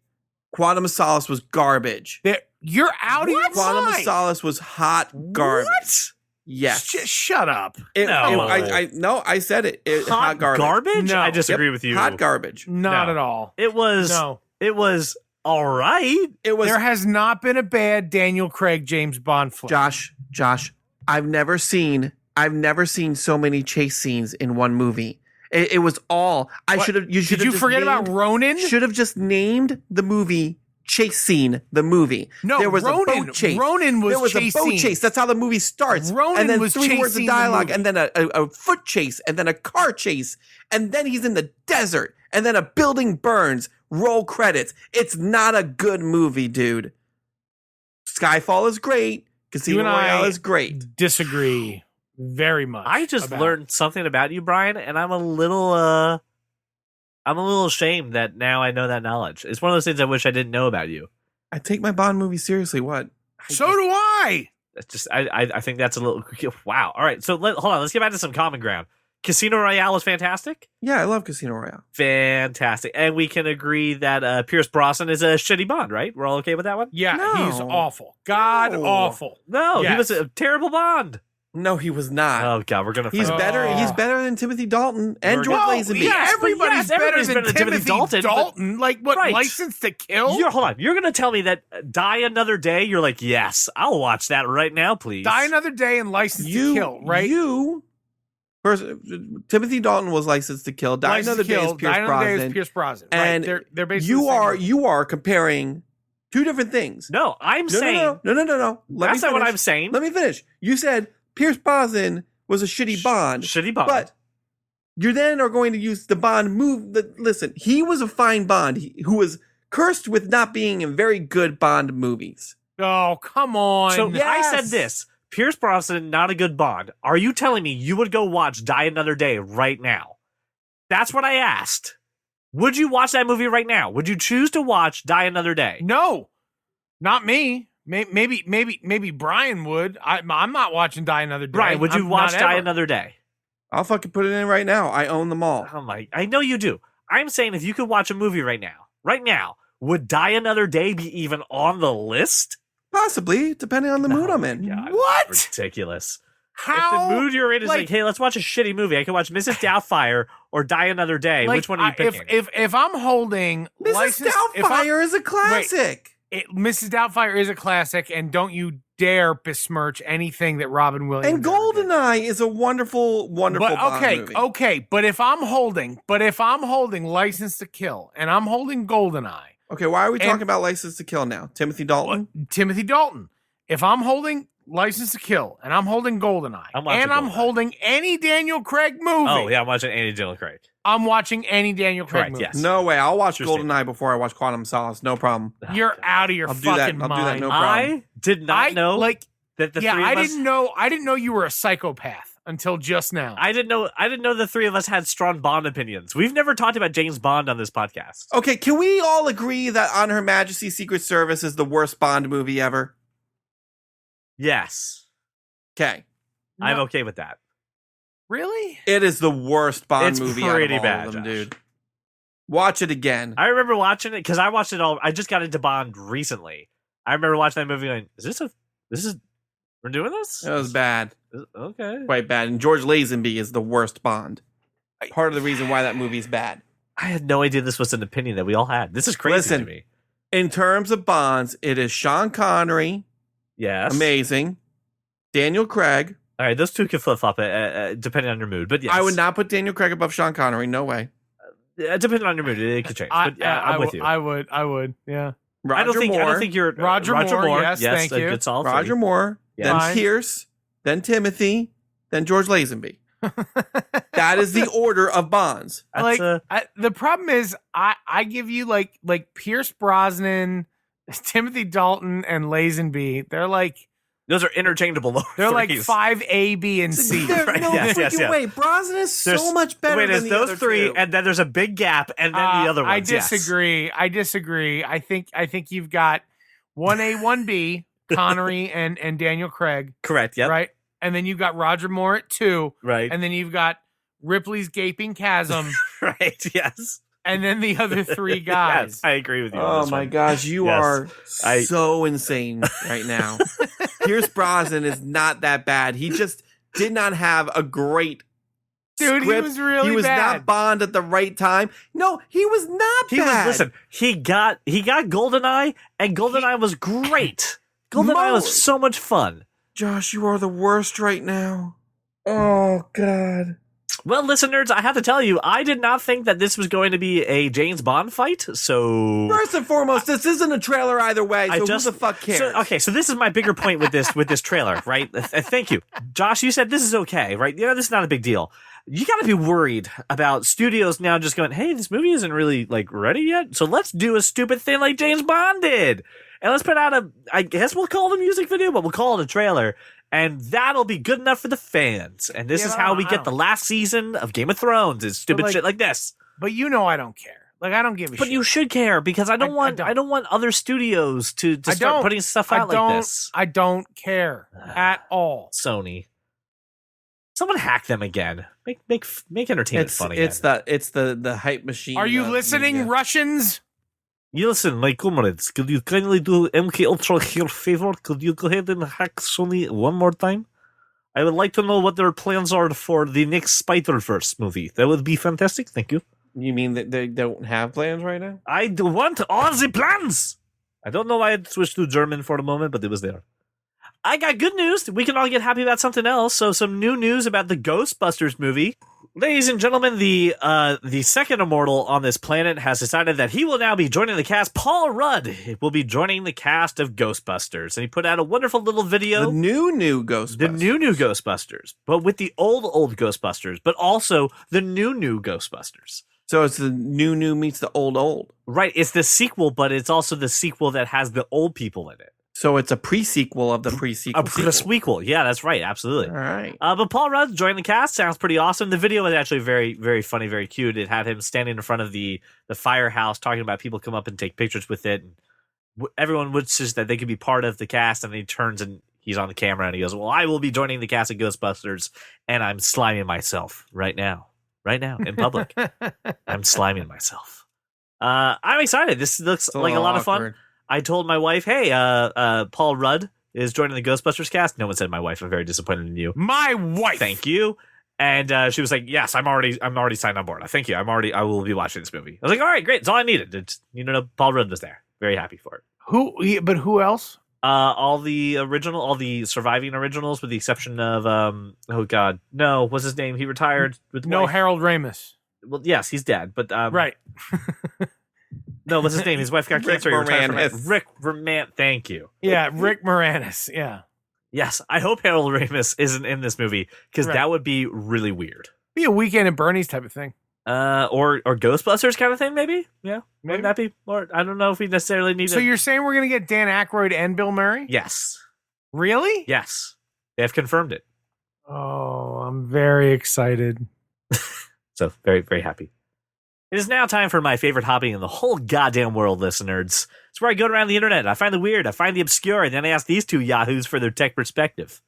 You're out of your Quantum of mind. Solace was hot garbage. What? Yes. Shut up. I said it. Hot garbage. Garbage? No. I disagree with you. Hot garbage. Not No. at all. It was. No. It was all right. It was There has not been a bad Daniel Craig James Bond flick. Josh, I've never seen so many chase scenes in one movie. It was all. Did you forget about Ronin? Should have just named the movie Chase Scene, the movie. No, there was Ronin. a boat chase. Ronin was there was chase a boat scene. chase. That's how the movie starts. Ronin and then was 3 words of chasing the dialogue, movie. and then a foot chase, and then a car chase, and then he's in the desert, and then a building burns. Roll credits. It's not a good movie, dude. Skyfall is great. Casino Royale is great. Disagree very much. I just about- learned something about you, Brian, and I'm a little ashamed that now I know that knowledge. It's one of those things I wish I didn't know about you. I take my Bond movie seriously. What? So do I. That's just I think that's a little wow. All right, so hold on. Let's get back to some common ground. Casino Royale was fantastic. Yeah, I love Casino Royale. Fantastic, and we can agree that Pierce Brosnan is a shitty Bond, right? We're all okay with that one. Yeah, No. he's awful. God No. awful. No, he Yes. was a terrible Bond. No, he was not. Oh God, we're gonna. He's fight. better. Oh. He's better than Timothy Dalton and We're George gonna- Lazenby. Yes, but everybody's everybody's better than Timothy Dalton. but- Like what? Right. License to Kill? Hold on. You're gonna tell me that Die Another Day? You're like, yes, I'll watch that right now, please. Die Another Day and License to Kill, right? First, Timothy Dalton was Licensed to Kill. Die License Another to Day Kill. is Pierce Die Another Day is Brosnan. Pierce Brosnan. And right. They're basically you are comparing two different things. No, I'm saying No. that's not what I'm saying. Let me finish. You said Pierce Brosnan was a shitty Bond. Shitty Bond. But you then are going to use the Bond move. Listen, he was a fine Bond who was cursed with not being in very good Bond movies. Oh, come on. So Yes. I said this. Pierce Brosnan, not a good Bond. Are you telling me you would go watch Die Another Day right now? That's what I asked. Would you watch that movie right now? Would you choose to watch Die Another Day? No, not me. Maybe Brian would. I'm not watching Die Another Day. Brian, would you I'm watch not Die ever. Another Day? I'll fucking put it in right now. I own them all. Oh my! I know you do. I'm saying if you could watch a movie right now, would Die Another Day be even on the list? Possibly, depending on the mood I'm in. God, What? Ridiculous. How? If the mood you're in is like, hey, let's watch a shitty movie. I can watch Mrs. Doubtfire or Die Another Day. Like, Which one are you picking? If I'm holding Mrs. license, if I'm- Doubtfire is a classic. Mrs. Doubtfire is a classic, and don't you dare besmirch anything that Robin Williams And ever did. GoldenEye is a wonderful Bond movie. Okay, but if I'm holding License to Kill and I'm holding GoldenEye, Okay, why are we And- talking about License to Kill now? Timothy Dalton? Timothy Dalton. If I'm holding License to Kill and I'm holding GoldenEye I'm watching and I'm GoldenEye. holding any Daniel Craig movie, Oh yeah, I'm watching Andy Dillon Craig. I'm watching any Daniel Craig Correct, movie. yes. No way. I'll watch Interesting. GoldenEye before I watch Quantum of Solace. No problem. You're out of your I'll do that. fucking I'll do that, mind. no problem. I did not know like that the yeah, three of I us. didn't know you were a psychopath until just now. I didn't know the three of us had strong Bond opinions. We've never talked about James Bond on this podcast. Okay, can we all agree that On Her Majesty's Secret Service is the worst Bond movie ever? Yes. Okay. I'm okay with that. Really? It is the worst Bond It's movie out of pretty all bad, of them, Josh. dude. Watch it again. I remember watching it because I watched it all. I just got into Bond recently. I remember watching that movie going, we're doing this? It was bad. Okay. Quite bad. And George Lazenby is the worst Bond. Part of the reason why that movie's bad. I had no idea this was an opinion that we all had. This is crazy Listen, to me. In terms of Bonds, it is Sean Connery. Yes. Amazing. Daniel Craig. All right, those two can flip-flop depending on your mood. But yes. I would not put Daniel Craig above Sean Connery. No way. Depending on your mood, it could change. But yeah, I'm with you. I would. Yeah. Roger I don't think you're Roger Moore. Yes, thank you. Good solid Roger Moore. Yeah. Then Fine. Pierce. Then Timothy. Then George Lazenby. That is the order of Bonds. That's, The problem is, I give you like Pierce Brosnan, Timothy Dalton, and Lazenby. They're like those are interchangeable. they're like threes. 5 A, B, and C. Right, No yes, freaking yes, yes. way. Brosnan is so much better Wait, than it's the those other three, two. and then there's a big gap, and then the other ones. I disagree. I disagree. I think you've got 1A, 1B, Connery and Daniel Craig. Correct. Yep. Right. And then you've got Roger Moore at 2. Right. And then you've got Ripley's Gaping Chasm. Right. Yes. And then the other 3 guys. Yes, I agree with you. Oh on this my one. gosh, you Yes. are I- so insane right now. Pierce Brosnan is not that bad. He just did not have a great Dude, he script. was really He was bad. not Bond at the right time. No, he was not He bad. was. Listen, he got GoldenEye, and GoldenEye was great. GoldenEye was so much fun. Josh, you are the worst right now. Oh God. Well, listeners, I have to tell you, I did not think that this was going to be a James Bond fight. So First and foremost, this isn't a trailer either way, so who the fuck cares? So this is my bigger point with this trailer, right? Thank you, Josh. You said this is okay, right? This is not a big deal. You got to be worried about studios now just going, hey, this movie isn't really like ready yet, so let's do a stupid thing like James Bond did, and let's put out I guess we'll call it a music video, but we'll call it a trailer. And that'll be good enough for the fans. And this is how we get the last season of Game of Thrones is stupid shit like this. But I don't care. Like, I don't give a shit. But you should care because I don't want other studios to start putting stuff out like this. I don't care at all. Sony. Someone hack them again. Make entertainment funny. It's the hype machine. Are you of listening, media. Russians? You listen, my comrades, could you kindly do MK Ultra here a favor? Could you go ahead and hack Sony one more time? I would like to know what their plans are for the next Spider-Verse movie. That would be fantastic. Thank you. You mean that they don't have plans right now? I do want all the plans. I don't know why I switched to German for a moment, but it was there. I got good news. We can all get happy about something else. So some new news about the Ghostbusters movie. Ladies and gentlemen, the second immortal on this planet has decided that he will now be joining the cast. Paul Rudd will be joining the cast of Ghostbusters. And he put out a wonderful little video. The new Ghostbusters. The new Ghostbusters. But with the old Ghostbusters. But also the new Ghostbusters. So it's the new meets the old. Right. It's the sequel, but it's also the sequel that has the old people in it. So it's a pre-sequel of the pre-sequel. A prequel. Yeah, that's right. Absolutely. All right. But Paul Rudd joined the cast. Sounds pretty awesome. The video was actually very, very funny, very cute. It had him standing in front of the firehouse talking about people come up and take pictures with it. And everyone wishes that they could be part of the cast. And then he turns and he's on the camera and he goes, well, I will be joining the cast of Ghostbusters. And I'm sliming myself right now in public. I'm sliming myself. I'm excited. This looks like a lot of fun. I told my wife, hey, Paul Rudd is joining the Ghostbusters cast. No one said my wife. I'm very disappointed in you. My wife. Thank you. And she was like, yes, I'm already signed on board. Thank you. I will be watching this movie. I was like, all right, great. It's all I needed. It's, Paul Rudd was there. Very happy for it. But who else? All the surviving originals with the exception of, oh God, no, what's his name? He retired with the wife. Harold Ramis. Well, yes, he's dead, but, right. No, what's his name? His wife got cancer. He retired Moranis. Rick Moranis. Thank you. Yeah, Rick Moranis. Yeah. Yes, I hope Harold Ramis isn't in this movie because that would be really weird. Be a Weekend at Bernie's type of thing. Or Ghostbusters kind of thing, maybe. Yeah, Maybe. Wouldn't that be? Or I don't know if we necessarily need. So you're saying we're gonna get Dan Aykroyd and Bill Murray? Yes. Really? Yes, they have confirmed it. Oh, I'm very excited. So very, very happy. It is now time for my favorite hobby in the whole goddamn world, listeners. It's where I go around the internet. I find the weird, I find the obscure, and then I ask these two yahoos for their tech perspective.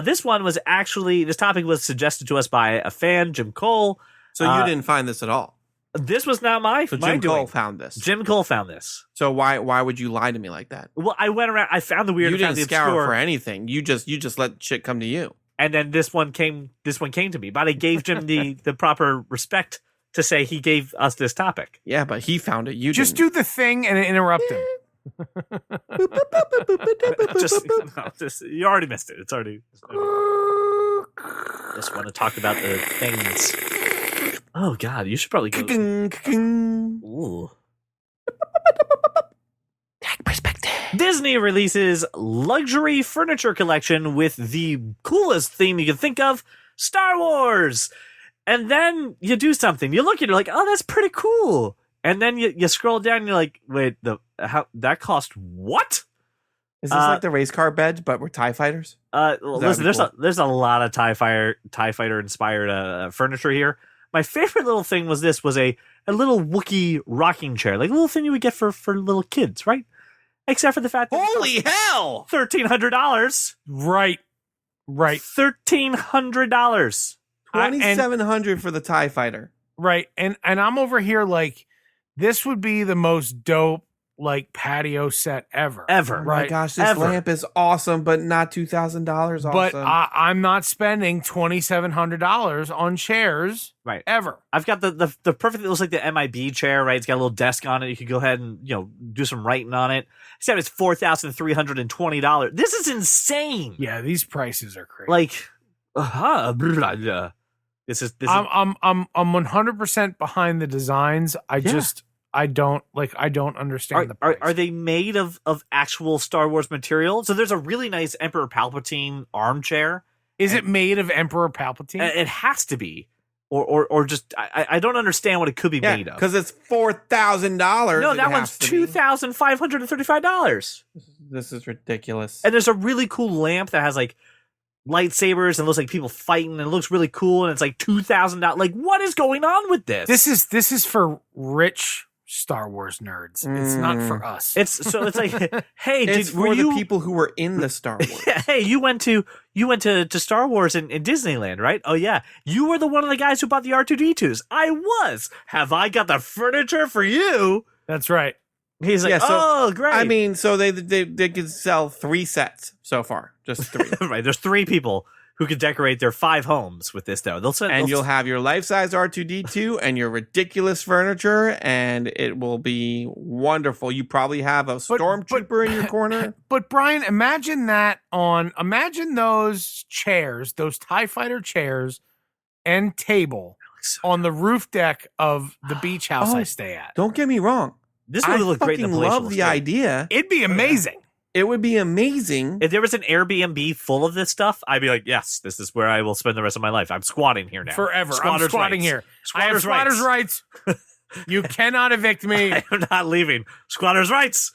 This topic was suggested to us by a fan, Jim Cole. So you didn't find this at all? This was not my So my Jim doing. Cole found this. Jim Cole found this. So why would you lie to me like that? Well, I went around, I found the weird, You I found didn't the scour obscure, for anything. You just let shit come to you. and then this one came to me. But I gave Jim the proper respect to say he gave us this topic. Yeah, but he found it. You Just didn't. do the thing and interrupt him. You already missed it. It's already. Just want to talk about the things. Oh God, you should probably go. Ooh. Tech perspective. Disney releases luxury furniture collection with the coolest theme you can think of, Star Wars. And then you do something. You look at it like, oh, that's pretty cool. And then you scroll down and you're like, wait, that cost what? Is this like the race car beds, but we're TIE fighters? Listen, be cool. there's a lot of TIE Fighter inspired furniture here. My favorite little thing was a little Wookiee rocking chair, like a little thing you would get for little kids, right? Except for the fact that Holy hell! $1,300. Right. $1,300. $2,700 for the TIE fighter. Right. And I'm over here like, this would be the most dope like patio set ever. Oh my Right. gosh, this lamp is awesome, but not $2,000 awesome. But I'm not spending $2,700 on chairs. Right. Ever. I've got the perfect, it looks like the MIB chair, right? It's got a little desk on it. You could go ahead and, do some writing on it. Except it's $4,320. This is insane. Yeah, these prices are crazy. Like, this is I'm 100% behind the designs. I don't understand the price. Are they made of actual Star Wars material? So there's a really nice Emperor Palpatine armchair. Is it made of Emperor Palpatine? It has to be. Or just I don't understand what it could be made of. Because it's $4,000. No, that one's $2,535. This is ridiculous. And there's a really cool lamp that has like lightsabers and looks like people fighting and it looks really cool and it's like $2,000. Like, what is going on with this? This is for rich Star Wars nerds. It's not for us. It's like, hey, it's for the people who were in the Star Wars. Hey, you went to Star Wars in Disneyland, right? Oh yeah, you were one of the guys who bought the R2D2s. I was. Have I got the furniture for you? That's right. He's like, oh, great. I mean, so they could sell 3 sets so far, just 3. Right, there's 3 people who could decorate their 5 homes with this, though. You'll have your life-size R2D2 and your ridiculous furniture, and it will be wonderful. You probably have a stormtrooper in your corner. But Brian, imagine those chairs, those TIE Fighter chairs and table on the roof deck of the beach house I stay at. Don't get me wrong. This would look great in the I love the idea. It'd be amazing. It would be amazing. If there was an Airbnb full of this stuff, I'd be like, yes, this is where I will spend the rest of my life. I'm squatting here now. Forever. Squatters' I'm squatting rights. here. I have Squatters' squatters' rights. You cannot evict me. I am not leaving. Squatters' rights.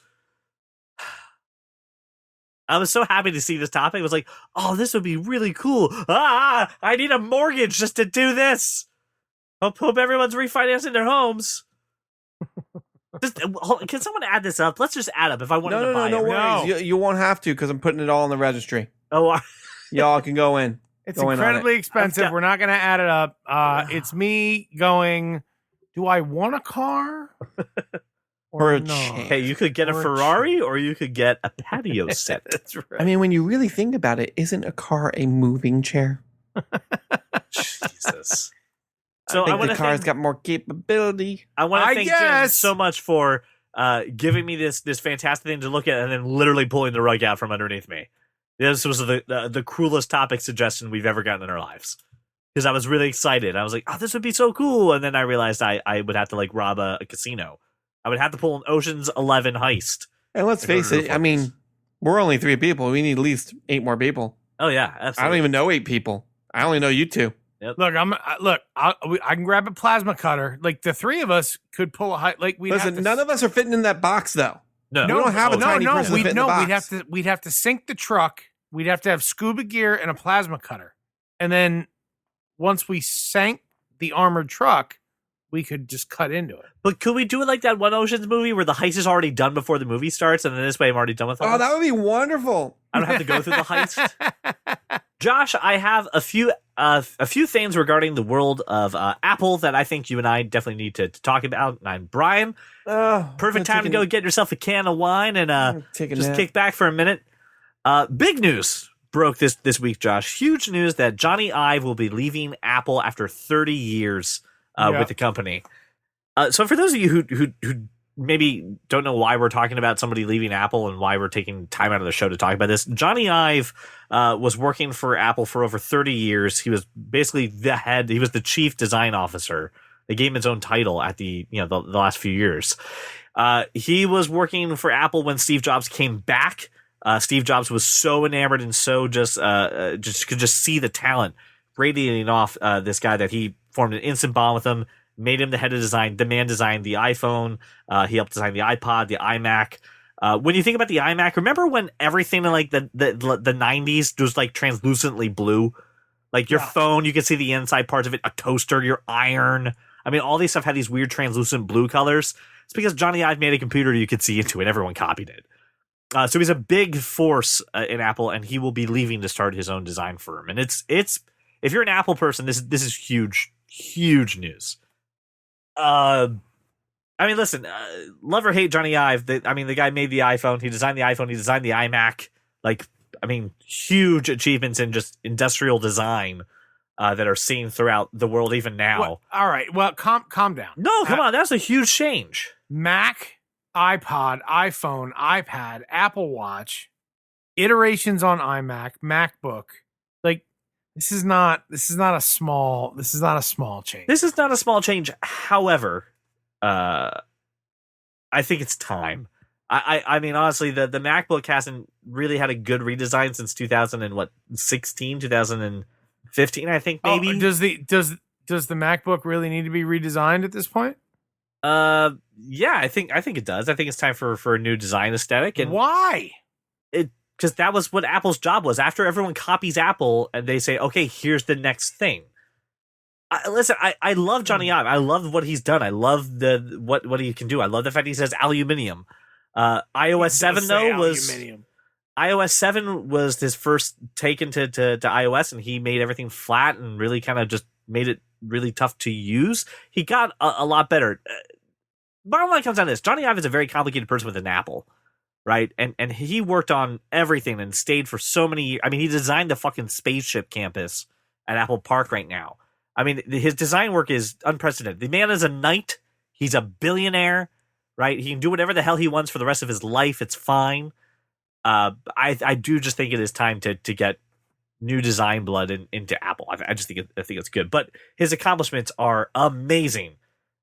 I was so happy to see this topic. I was like, oh, this would be really cool. I need a mortgage just to do this. Hope everyone's refinancing their homes. Can someone add this up? Let's just add up if I wanted to buy no it. worries. You won't have to because I'm putting it all in the registry. Oh, Y'all can go in. It's Go in on incredibly it. expensive. We're not going to add it up. It's me going, do I want a car? Or a no? chair. hey, you could get a Or a Ferrari or you could get a patio set. That's right. I mean, when you really think about it, isn't a car a moving chair? Jesus. So I think wanna the car's thank- got more capability. I want to I thank Jim guess. so much for giving me this fantastic thing to look at and then literally pulling the rug out from underneath me. This was the cruelest topic suggestion we've ever gotten in our lives. Because I was really excited. I was like, oh, this would be so cool. And then I realized I would have to like rob a casino. I would have to pull an Ocean's 11 heist. And let's face it, I mean, we're only 3 people. We need at least 8 more people. Oh, yeah, absolutely. I don't even know 8 people. I only know you 2. Look, I can grab a plasma cutter. Like the 3 of us could pull a height. Like we Listen, none of us are fitting in that box, though. No, We don't have a tiny person to fit in the box. We'd have to sink the truck. We'd have to have scuba gear and a plasma cutter, and then once we sank the armored truck, we could just cut into it. But could we do it like that one Ocean's movie where the heist is already done before the movie starts, and then this way I'm already done with all Oh, this? that would be wonderful. I don't have to go through the heist. Josh, I have a few things regarding the world of Apple that I think you and I definitely need to talk about. And I'm Brian. Perfect time to go get yourself a can of wine and just kick back for a minute. Big news broke this week, Josh. Huge news that Johnny Ive will be leaving Apple after 30 years with the company. So for those of you who maybe don't know why we're talking about somebody leaving Apple and why we're taking time out of the show to talk about this, Johnny Ive was working for Apple for over 30 years. He was basically the head. He was the chief design officer. They gave him his own title at the last few years. He was working for Apple when Steve Jobs came back. Steve Jobs was so enamored and so just could just see the talent radiating off this guy that he formed an instant bond with him, made him the head of design. The man designed the iPhone. He helped design the iPod, the iMac. When you think about the iMac, remember when everything in like the 90s was like translucently blue? Like your phone, you could see the inside parts of it, a toaster, your iron. I mean, all these stuff had these weird translucent blue colors. It's because Johnny Ive made a computer you could see into it. Everyone copied it. So he's a big force in Apple, and he will be leaving to start his own design firm. And it's if you're an Apple person, this is huge news. I mean, listen, love or hate Johnny Ive. The guy made the iPhone. He designed the iPhone. He designed the iMac. Like, I mean, huge achievements in just industrial design that are seen throughout the world even now. Well, all right. Well, calm down. No, come on. That's a huge change. Mac, iPod, iPhone, iPad, Apple Watch, iterations on iMac, MacBook. Like, this is not a small change. This is not a small change. However, I think it's time. I mean, honestly, the MacBook hasn't really had a good redesign since 2015, I think, maybe. Does the MacBook really need to be redesigned at this point? Yeah, I think it does. I think it's time for a new design aesthetic. And why? Because that was what Apple's job was. After everyone copies Apple and they say, okay, here's the next thing. Listen, I love Johnny Ive. I love what he's done. I love what he can do. I love the fact he says aluminium. iOS 7 though iOS 7 was his first take into iOS, and he made everything flat and really kind of just made it really tough to use. He got a lot better. Bottom line comes down to this: Johnny Ive is a very complicated person with an Apple, right? And he worked on everything and stayed for so many years. I mean, he designed the fucking spaceship campus at Apple Park right now. I mean, his design work is unprecedented. The man is a knight. He's a billionaire, right? He can do whatever the hell he wants for the rest of his life. It's fine. I do just think it is time to get new design blood into Apple. I think it's good. But his accomplishments are amazing.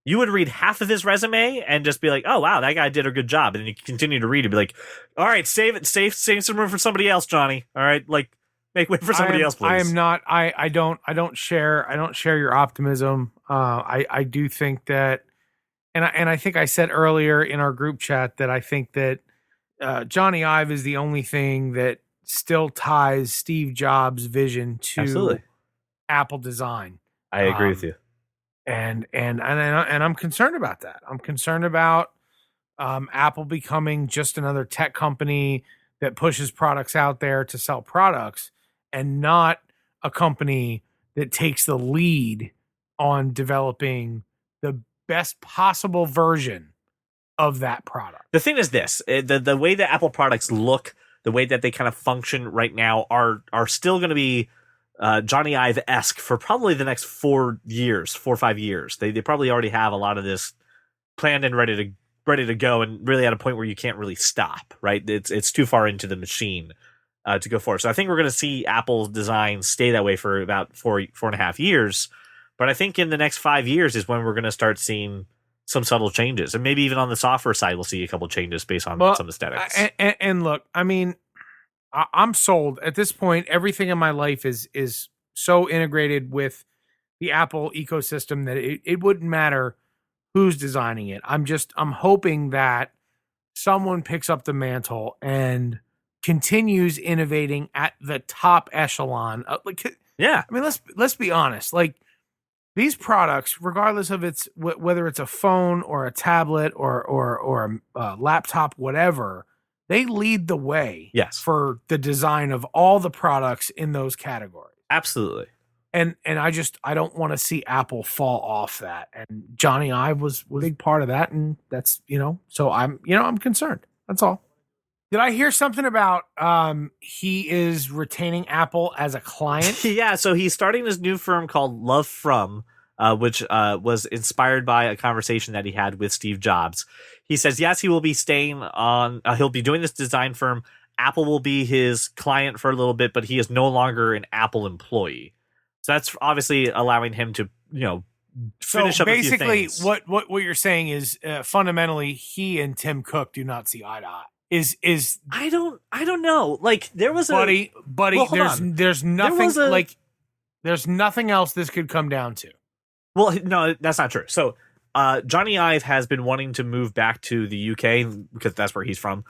You would read half of his resume and just be like, "Oh wow, that guy did a good job." And then you continue to read and be like, "All right, save some room for somebody else, Johnny. All right, like make way for somebody else, please." I am not. I don't share your optimism. I do think that, and I think I said earlier in our group chat that I think that Johnny Ive is the only thing that still ties Steve Jobs' vision to Absolutely. Apple design. I agree with you. And I'm concerned about that. I'm concerned about Apple becoming just another tech company that pushes products out there to sell products, and not a company that takes the lead on developing the best possible version of that product. The thing is this, the way that Apple products look, the way that they kind of function right now are still going to be Johnny Ive-esque for probably the next 4 or 5 years. They probably already have a lot of this planned and ready to go, and really at a point where you can't really stop, right? It's too far into the machine to go forward. So I think we're going to see Apple's design stay that way for about 4.5 years. But I think in the next 5 years is when we're going to start seeing some subtle changes. And maybe even on the software side, we'll see a couple changes based on some aesthetics. And look, I mean, I'm sold at this point. Everything in my life is so integrated with the Apple ecosystem that it wouldn't matter who's designing it. I'm hoping that someone picks up the mantle and continues innovating at the top echelon. Yeah. I mean, let's be honest. Like these products, regardless of whether it's a phone or a tablet or a laptop, whatever, they lead the way. Yes. For the design of all the products in those categories. Absolutely. And I don't want to see Apple fall off that. And Johnny Ive was a big part of that, and that's so I'm concerned. That's all. Did I hear something about he is retaining Apple as a client? Yeah, so he's starting this new firm called Love From, which was inspired by a conversation that he had with Steve Jobs. He says, yes, he will be staying on, he'll be doing this design firm. Apple will be his client for a little bit, but he is no longer an Apple employee. So that's obviously allowing him to, finish up a few basically, things. what you're saying is fundamentally he and Tim Cook do not see eye to eye. Is I don't know. Like there was buddy. Well, there's nothing there's nothing else this could come down to. Well, no, that's not true. So Johnny Ive has been wanting to move back to the UK because that's where he's from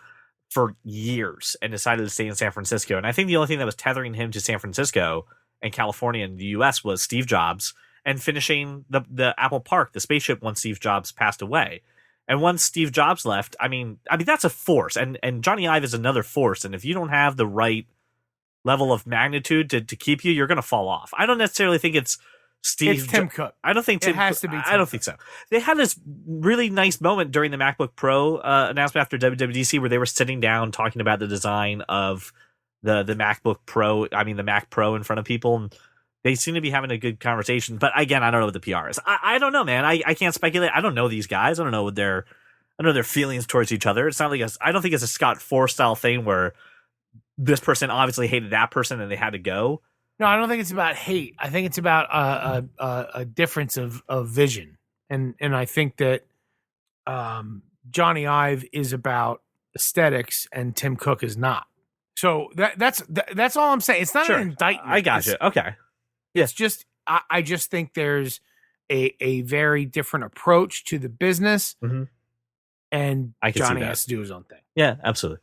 for years and decided to stay in San Francisco. And I think the only thing that was tethering him to San Francisco and California and the US was Steve Jobs and finishing the Apple Park, the spaceship, once Steve Jobs passed away. And once Steve Jobs left, I mean that's a force, and Johnny Ive is another force. And if you don't have the right level of magnitude to keep you, you're going to fall off. I don't necessarily think it's Steve. It's Tim Cook. I don't think it has to be. I don't think so. They had this really nice moment during the MacBook Pro announcement after WWDC where they were sitting down talking about the design of the MacBook Pro. I mean the Mac Pro in front of people. And they seem to be having a good conversation, but again, I don't know what the PR is. I don't know, man. I can't speculate. I don't know these guys. I don't know their feelings towards each other. It's not like I don't think it's a Scott Force style thing where this person obviously hated that person and they had to go. No, I don't think it's about hate. I think it's about a difference of vision, and I think that Johnny Ive is about aesthetics and Tim Cook is not. So that's all I'm saying. It's not an indictment. I got you. Okay. It's just I just think there's a very different approach to the business, and Johnny has to do his own thing. Yeah, absolutely.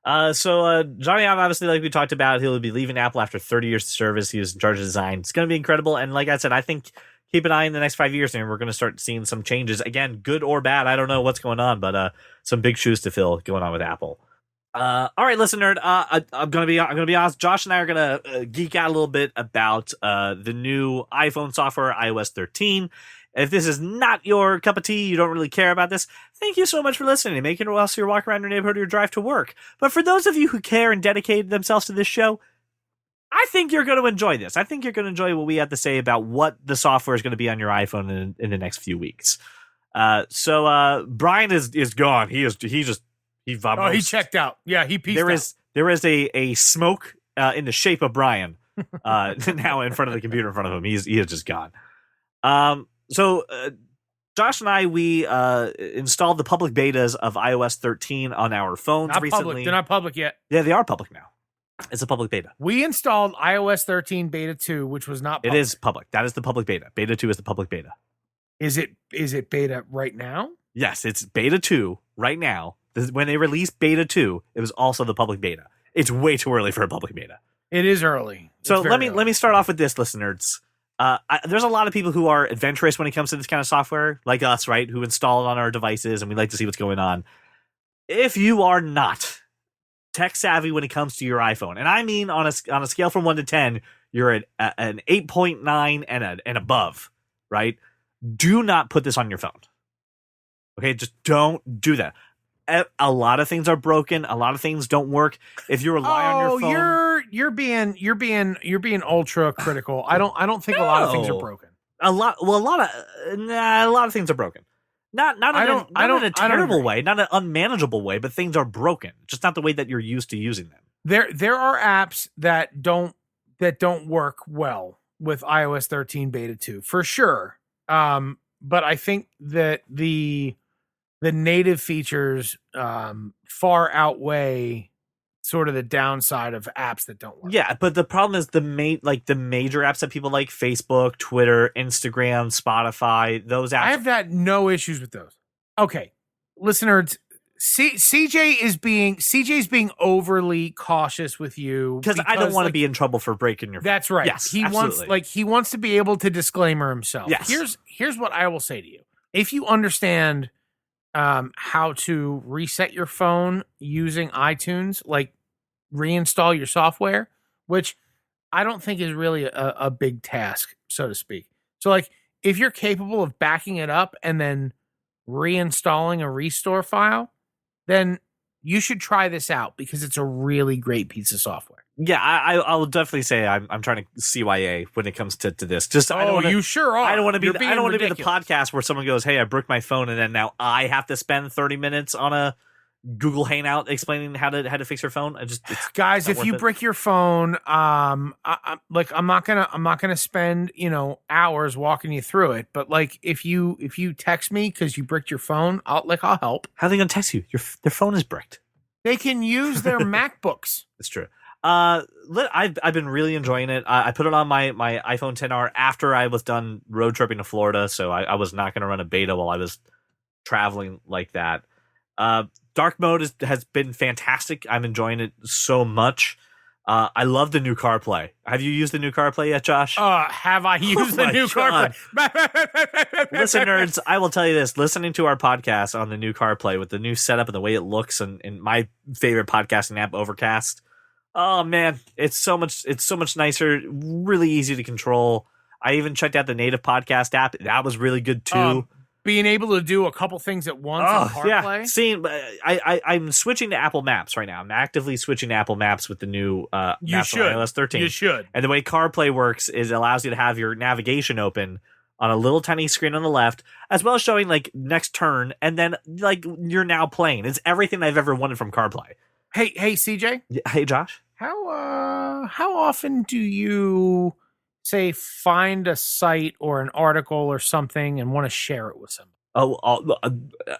So Johnny Ive, obviously, like we talked about, he'll be leaving Apple after 30 years of service. He was in charge of design. It's going to be incredible. And like I said, I think keep an eye in the next 5 years, and we're going to start seeing some changes. Again, good or bad, I don't know what's going on, but some big shoes to fill going on with Apple. All right, listen, nerd. I'm gonna be honest. Josh and I are gonna geek out a little bit about the new iPhone software, iOS 13. If this is not your cup of tea, you don't really care about this, thank you so much for listening and making it whilst you're walking around your neighborhood or your drive to work. But for those of you who care and dedicated themselves to this show, I think you're going to enjoy this. I think you're going to enjoy what we have to say about what the software is going to be on your iPhone in the next few weeks. So Brian is gone. He vomited. Oh, he checked out. Yeah, he peaced out. There is a smoke in the shape of Brian now in front of the computer in front of him. He is just gone. So Josh and I, we installed the public betas of iOS 13 on our phones not recently. Public. They're not public yet. Yeah, they are public now. It's a public beta. We installed iOS 13 beta 2, which was not public. It is public. That is the public beta. Beta 2 is the public beta. Is it beta right now? Yes, it's beta 2 right now. When they released beta 2, it was also the public beta. It's way too early for a public beta. It is early. So let me start off with this, listeners. There's a lot of people who are adventurous when it comes to this kind of software, like us, right? Who install it on our devices, and we like to see what's going on. If you are not tech savvy when it comes to your iPhone, and I mean on a scale from 1 to 10, you're at an 8.9 and above, right? Do not put this on your phone. Okay, just don't do that. A lot of things are broken. A lot of things don't work. If you rely on your phone, you're being ultra critical. I don't think a lot of things are broken. A lot of things are broken. Not in a terrible way, not an unmanageable way, but things are broken. Just not the way that you're used to using them. There are apps that don't work well with iOS 13 beta 2 for sure. But I think that the native features far outweigh sort of the downside of apps that don't work. Yeah, but the problem is the major apps that people like, Facebook, Twitter, Instagram, Spotify, those apps. I have no issues with those. Okay, listeners, CJ's being overly cautious with you because I don't want to be in trouble for breaking your phone. That's right. Yes, he absolutely. wants to be able to disclaimer himself. Yes. Here's what I will say to you. If you understand how to reset your phone using iTunes, like reinstall your software, which I don't think is really a big task, so to speak. So like if you're capable of backing it up and then reinstalling a restore file, then you should try this out because it's a really great piece of software. Yeah, I will definitely say I'm trying to CYA when it comes to this. Just I don't wanna, you sure are. I don't want to be You're I don't want to be the ridiculous. podcast where someone goes, "Hey, I broke my phone," and then now I have to spend 30 minutes on a Google Hangout explaining how to fix your phone. Guys, not if worth you it. brick your phone, I'm not gonna spend hours walking you through it. But like if you text me because you bricked your phone, I'll help. How are they gonna text you? Their phone is bricked. They can use their MacBooks. That's true. I've been really enjoying it. I put it on my iPhone XR after I was done road tripping to Florida, so I was not going to run a beta while I was traveling like that. Dark mode has been fantastic. I'm enjoying it so much. I love the new CarPlay. Have you used the new CarPlay yet, Josh? Have I used the my new God. CarPlay? Listen, nerds, I will tell you this. Listening to our podcast on the new CarPlay with the new setup and the way it looks and my favorite podcasting app, Overcast. Oh man, it's so much nicer, really easy to control. I even checked out the native podcast app. That was really good too. Being able to do a couple things at once in CarPlay. Yeah. Seeing, I'm switching to Apple Maps right now. I'm actively switching to Apple Maps with the new Maps on iOS 13. You should. And the way CarPlay works is it allows you to have your navigation open on a little tiny screen on the left, as well as showing like next turn, and then like you're now playing. It's everything I've ever wanted from CarPlay. Hey, CJ. Hey, Josh. How often do you say find a site or an article or something and want to share it with somebody? Oh,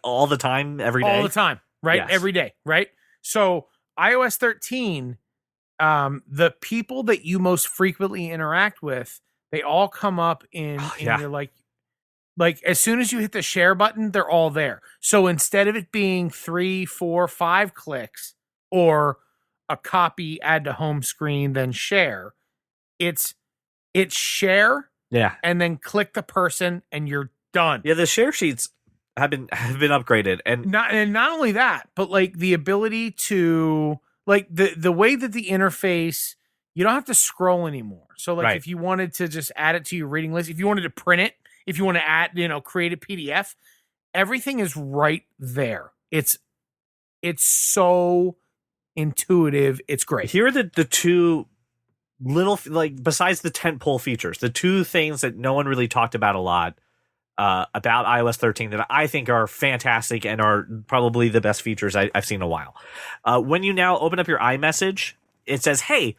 all the time, every day? All the time, right? Yes. Every day, right? So iOS 13, the people that you most frequently interact with, they all come up in your like as soon as you hit the share button, they're all there. So instead of it being 3, 4, 5 clicks or a copy, add to home screen, then share, it's share, and then click the person, and you're done. Yeah, the share sheets have been upgraded, and not only that, but like the ability to like the way that the interface, you don't have to scroll anymore. So like if you wanted to just add it to your reading list, if you wanted to print it, if you want to add, create a PDF, everything is right there. It's so intuitive. It's great. Here are the two little, like, besides the tentpole features, the two things that no one really talked about a lot about iOS 13 that I think are fantastic and are probably the best features I've seen in a while. When you now open up your iMessage, it says, hey,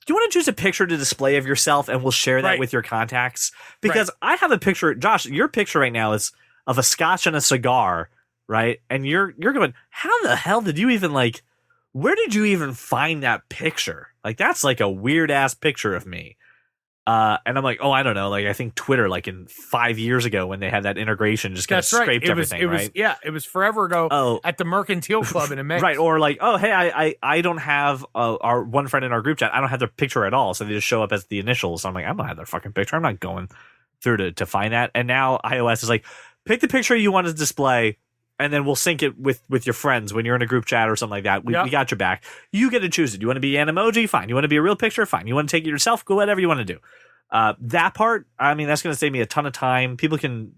do you want to choose a picture to display of yourself, and we'll share that with your contacts? Because I have a picture, Josh, your picture right now is of a scotch and a cigar, right? And you're going, how the hell did you even, like, where did you even find that picture? Like, that's like a weird ass picture of me. And I'm like, oh, I don't know. Like, I think Twitter, like in 5 years ago when they had that integration, just kind of scraped everything, right? It was forever ago at the Mercantile Club in a mix. Right. Or like, oh, hey, I don't have our one friend in our group chat. I don't have their picture at all. So they just show up as the initials. So I'm like, I don't have their fucking picture. I'm not going through to find that. And now iOS is like, pick the picture you want to display, and then we'll sync it with your friends when you're in a group chat or something like that. We got your back. You get to choose it. You want to be an emoji? Fine. You want to be a real picture? Fine. You want to take it yourself? Go whatever you want to do. That part, I mean, that's going to save me a ton of time. People can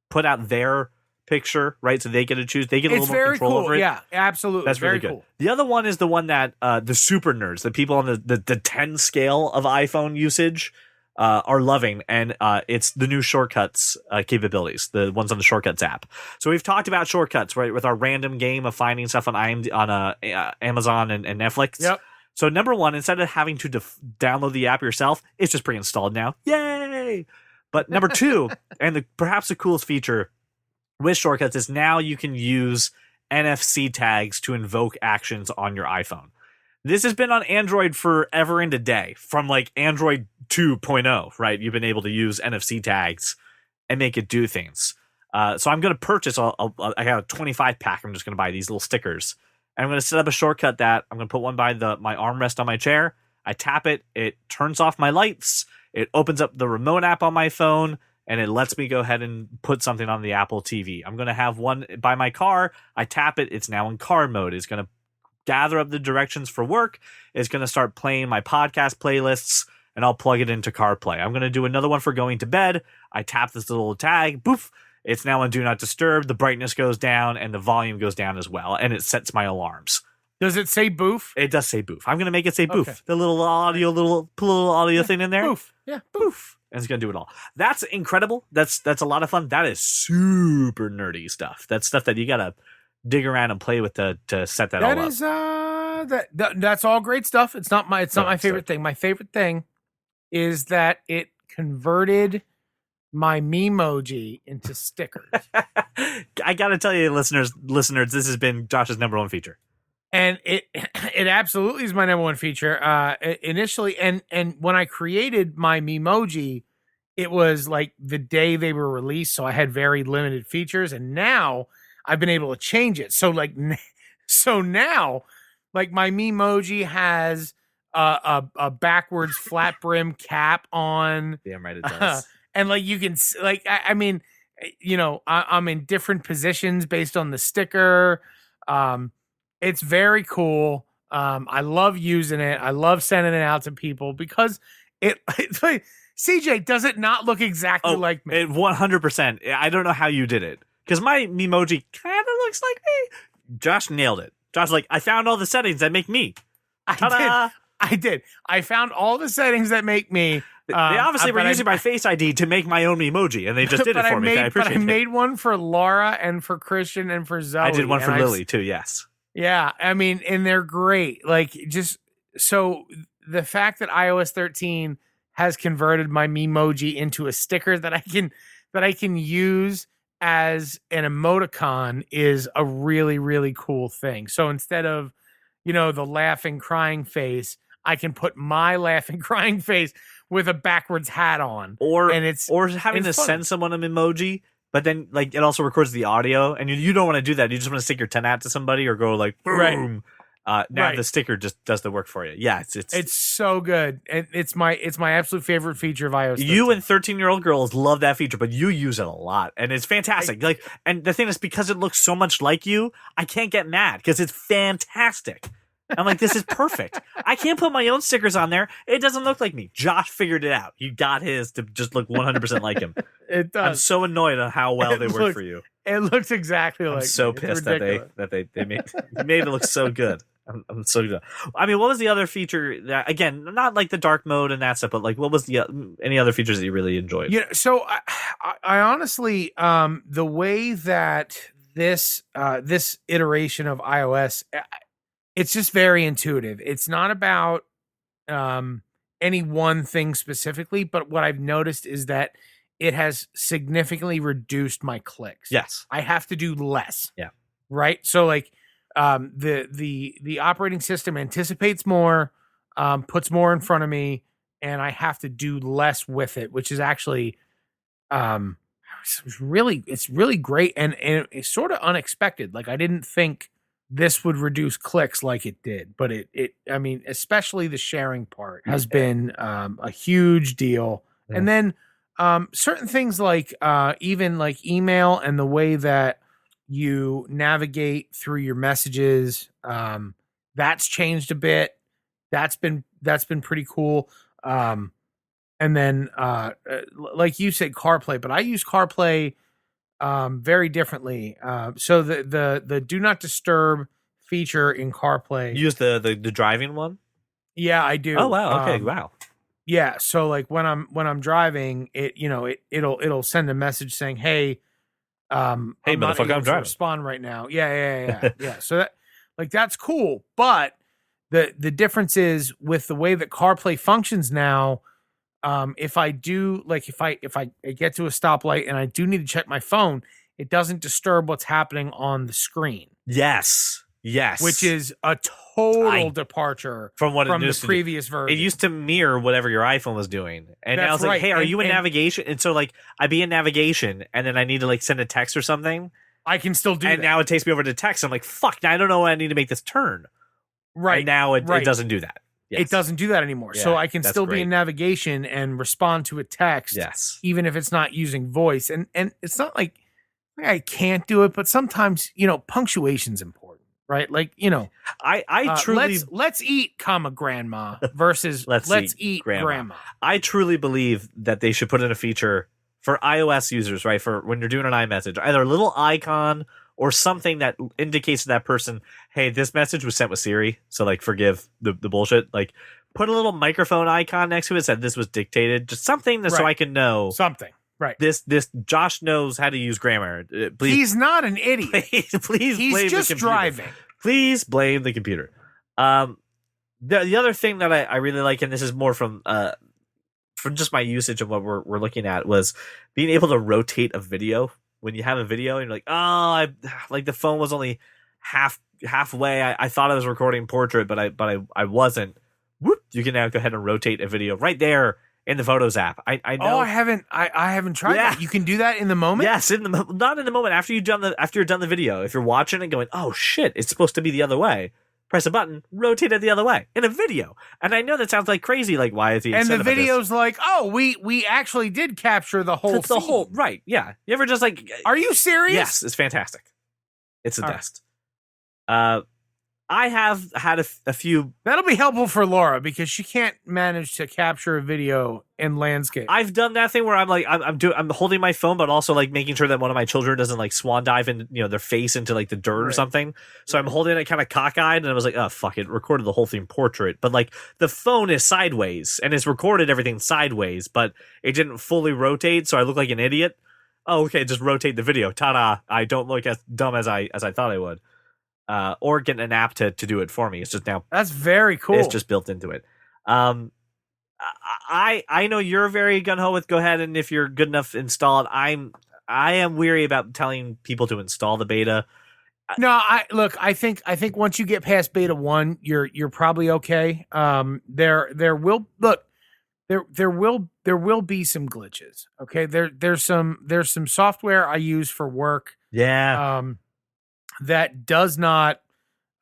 put out their picture, right? So they get to choose. They get a little more control over it. Yeah, absolutely. That's very really good. Cool. The other one is the one that the super nerds, the people on the 10 scale of iPhone usage, are loving, and it's the new shortcuts capabilities, the ones on the Shortcuts app. So we've talked about shortcuts, right, with our random game of finding stuff on Amazon and Netflix. Yep. So number one, instead of having to download the app yourself, it's just pre-installed now. Yay! But number two, and perhaps the coolest feature with shortcuts is now you can use NFC tags to invoke actions on your iPhone. This has been on Android forever and a day, from like Android 2.0, right? You've been able to use NFC tags and make it do things. So I'm going to purchase. I got a 25 pack. I'm just going to buy these little stickers, and I'm going to set up a shortcut that I'm going to put one by my armrest on my chair. I tap it. It turns off my lights. It opens up the remote app on my phone, and it lets me go ahead and put something on the Apple TV. I'm going to have one by my car. I tap it. It's now in car mode. It's going to gather up the directions for work. It's going to start playing my podcast playlists, and I'll plug it into CarPlay. I'm going to do another one for going to bed. I tap this little tag. Boof. It's now on Do Not Disturb. The brightness goes down, and the volume goes down as well, and it sets my alarms. Does it say boof? It does say boof. I'm going to make it say boof. Okay. The little audio thing in there. Boof. Yeah, Boof. And it's going to do it all. That's incredible. That's a lot of fun. That is super nerdy stuff. That's stuff that you got to dig around and play with to set that all up. That's all great stuff. It's not my favorite thing. My favorite thing is that it converted my Memoji into stickers. I got to tell you, listeners, this has been Josh's number one feature. And it absolutely is my number one feature. Initially, and when I created my Memoji, it was like the day they were released, so I had very limited features. And now I've been able to change it. So now, like my Memoji has a backwards flat brim cap on. Damn right it does. And like you can I mean, you know, I'm in different positions based on the sticker. It's very cool. I love using it. I love sending it out to people because it's like, CJ, does it not look exactly like me? 100%. I don't know how you did it because my Memoji kind of looks like me. Josh nailed it. Josh, like, I found all the settings that make me. I did. I found all the settings that make me. They obviously were using my Face ID to make my own Memoji, and they just did it for me. I appreciate it. But I made one for Laura and for Christian and for Zoe. I did one for Lily too. Yes. Yeah, I mean, and they're great. Like, just so the fact that iOS 13 has converted my Memoji into a sticker that I can use as an emoticon is a really, really cool thing. So instead of, you know, the laughing, crying face, I can put my laughing, crying face with a backwards hat on, or having to send someone an emoji. But then, like, it also records the audio, and you don't want to do that. You just want to stick your 10 out to somebody or go like, boom. Right. Now the sticker just does the work for you. Yeah, it's so good, and it's my absolute favorite feature of iOS 13. You and 13-year-old girls love that feature, but you use it a lot, and it's fantastic. And the thing is, because it looks so much like you, I can't get mad because it's fantastic. I'm like, this is perfect. I can't put my own stickers on there. It doesn't look like me. Josh figured it out. He got his to just look 100% like him. It does. I'm so annoyed at how well they work for you. It looks exactly like I'm so me. pissed that they made it look so good. I'm so good. I mean, what was the other feature that, again, not like the dark mode and that stuff, but like what was any other features that you really enjoyed? Yeah, so I honestly, the way that this iteration of iOS, it's just very intuitive. It's not about any one thing specifically, but what I've noticed is that it has significantly reduced my clicks. Yes. I have to do less. Yeah. Right? So like the operating system anticipates more, puts more in front of me, and I have to do less with it, which is actually it's really great and it's sort of unexpected. Like I didn't think this would reduce clicks like it did, but I mean, especially the sharing part has been a huge deal. Yeah. And then certain things like even like email and the way that you navigate through your messages, that's changed a bit. That's been pretty cool. And then like you said, CarPlay, but I use CarPlay very differently. So the Do Not Disturb feature in CarPlay. You use the driving one? Yeah, I do. Oh wow. Okay, wow. Yeah, so like when I'm driving, it'll send a message saying, "Hey, hey, motherfucker, I'm driving. Respond right now." Yeah. Yeah. So that's cool, but the difference is with the way that CarPlay functions now. If I do, like, if I get to a stoplight and I do need to check my phone, it doesn't disturb what's happening on the screen. Yes. Yes. which is a total departure from what from it the used to do. previous version. It used to mirror whatever your iPhone was doing. And now That's it's like, right. hey, are you in And- navigation? And so like I'd be in navigation and then I need to like send a text or something. I can still do And that. now it takes me over to text. I'm like, fuck, now I don't know when I need to make this turn. Right. And now it doesn't do that. Yes. It doesn't do that anymore. Yeah, So I can that's still be great. in navigation and respond to a text, Yes. even if it's not using voice. And it's not like I can't do it, but sometimes, punctuation's important, right? Like, I truly let's eat, grandma versus let's eat grandma. I truly believe that they should put in a feature for iOS users, right? For when you're doing an iMessage, either a little icon or something that indicates to that person, hey, this message was sent with Siri, so like forgive the bullshit. Like put a little microphone icon next to it, said this was dictated, just something that so Right. I can know Something. Right. this Josh knows how to use grammar. Please, He's not an idiot. please He's blame just the computer. driving. Please blame the computer. The other thing that I really like, and this is more from just my usage of what we're looking at, was being able to rotate a video. When you have a video and you're like, oh, like the phone was only halfway. I thought I was recording portrait, but I wasn't. Whoop! You can now go ahead and rotate a video right there in the Photos app. I know. Oh, I haven't tried Yeah. that. You can do that in the moment? Yes, not in the moment. After you're done the video, if you're watching it, going, oh shit, it's supposed to be the other way. Press a button, rotate it the other way in a video. And I know that sounds like crazy. Like, why is he? And the upset about this? video's like, oh, we actually did capture the whole It's the scene. whole right. Yeah. You ever just like? Are you serious? Yes, it's fantastic. It's the All right. best. I have had a few. That'll be helpful for Laura because she can't manage to capture a video in landscape. I've done that thing where I'm like I'm holding my phone, but also like making sure that one of my children doesn't like swan dive in their face into like the dirt or Right. something. So I'm holding it kind of cockeyed, and I was like, oh fuck it, recorded the whole thing portrait, but like the phone is sideways and it's recorded everything sideways, but it didn't fully rotate, so I look like an idiot. Oh, okay, just rotate the video. Ta-da! I don't look as dumb as I thought I would. Or get an app to do it for me. It's just now. That's very cool. It's just built into it. I know you're very gun ho with go ahead and if you're good enough install it. I am weary about telling people to install the beta. No, I think once you get past beta 1, you're probably okay. There will be some glitches. Okay. There's some software I use for work. Yeah. That does not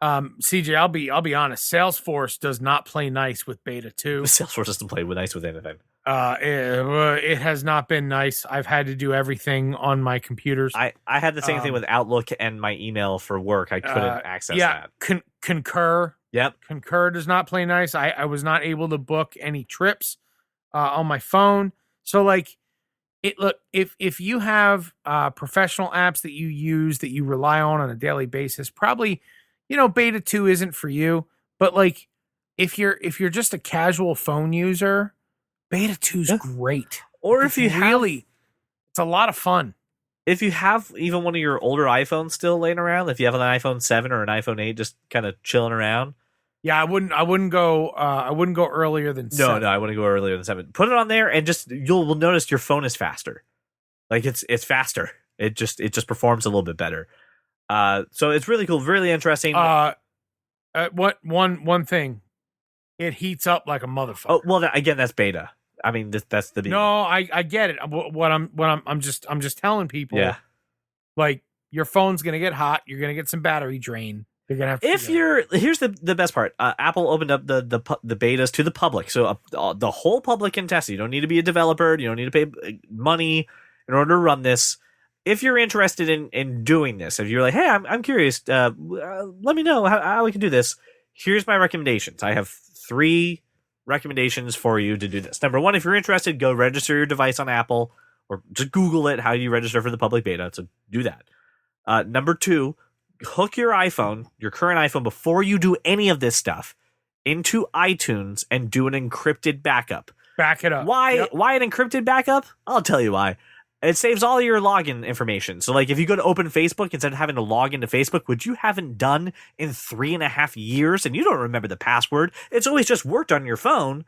CJ, I'll be honest, Salesforce does not play nice with beta 2. Salesforce doesn't play nice with anything. It has not been nice. I've had to do everything on my computers. I had the same thing with Outlook and my email for work. I couldn't access that. Concur. Yep. Concur does not play nice. I was not able to book any trips on my phone. So like if you have professional apps that you use that you rely on a daily basis, probably beta 2 isn't for you. But like if you're just a casual phone user, beta 2's great. Or if you really, it's a lot of fun. If you have even one of your older iPhones still laying around, if you have an iPhone 7 or an iPhone 8 just kind of chilling around. Yeah, I wouldn't go earlier than 7. No, I wouldn't go earlier than 7. Put it on there and just you'll notice your phone is faster. Like it's faster. It just performs a little bit better. So it's really cool, really interesting. One thing, it heats up like a motherfucker. Oh, well, again, that's beta. I mean, that's the beta. No, I get it. I'm just telling people. Yeah. Like your phone's gonna get hot. You're gonna get some battery drain. You're gonna have. Here's the best part. Apple opened up the betas to the public, so the whole public can test it. You don't need to be a developer. You don't need to pay money in order to run this. If you're interested in doing this, if you're like, hey, I'm curious, let me know how we can do this. Here's my recommendations. I have 3 recommendations for you to do this. Number 1, if you're interested, go register your device on Apple or just Google it, how do you register for the public beta. So do that. Number 2, hook your iPhone, your current iPhone, before you do any of this stuff into iTunes and do an encrypted backup. Back it up. Why? Yep. Why an encrypted backup? I'll tell you why. It saves all your login information. So like if you go to open Facebook, instead of having to log into Facebook, which you haven't done in 3.5 years and you don't remember the password, it's always just worked on your phone.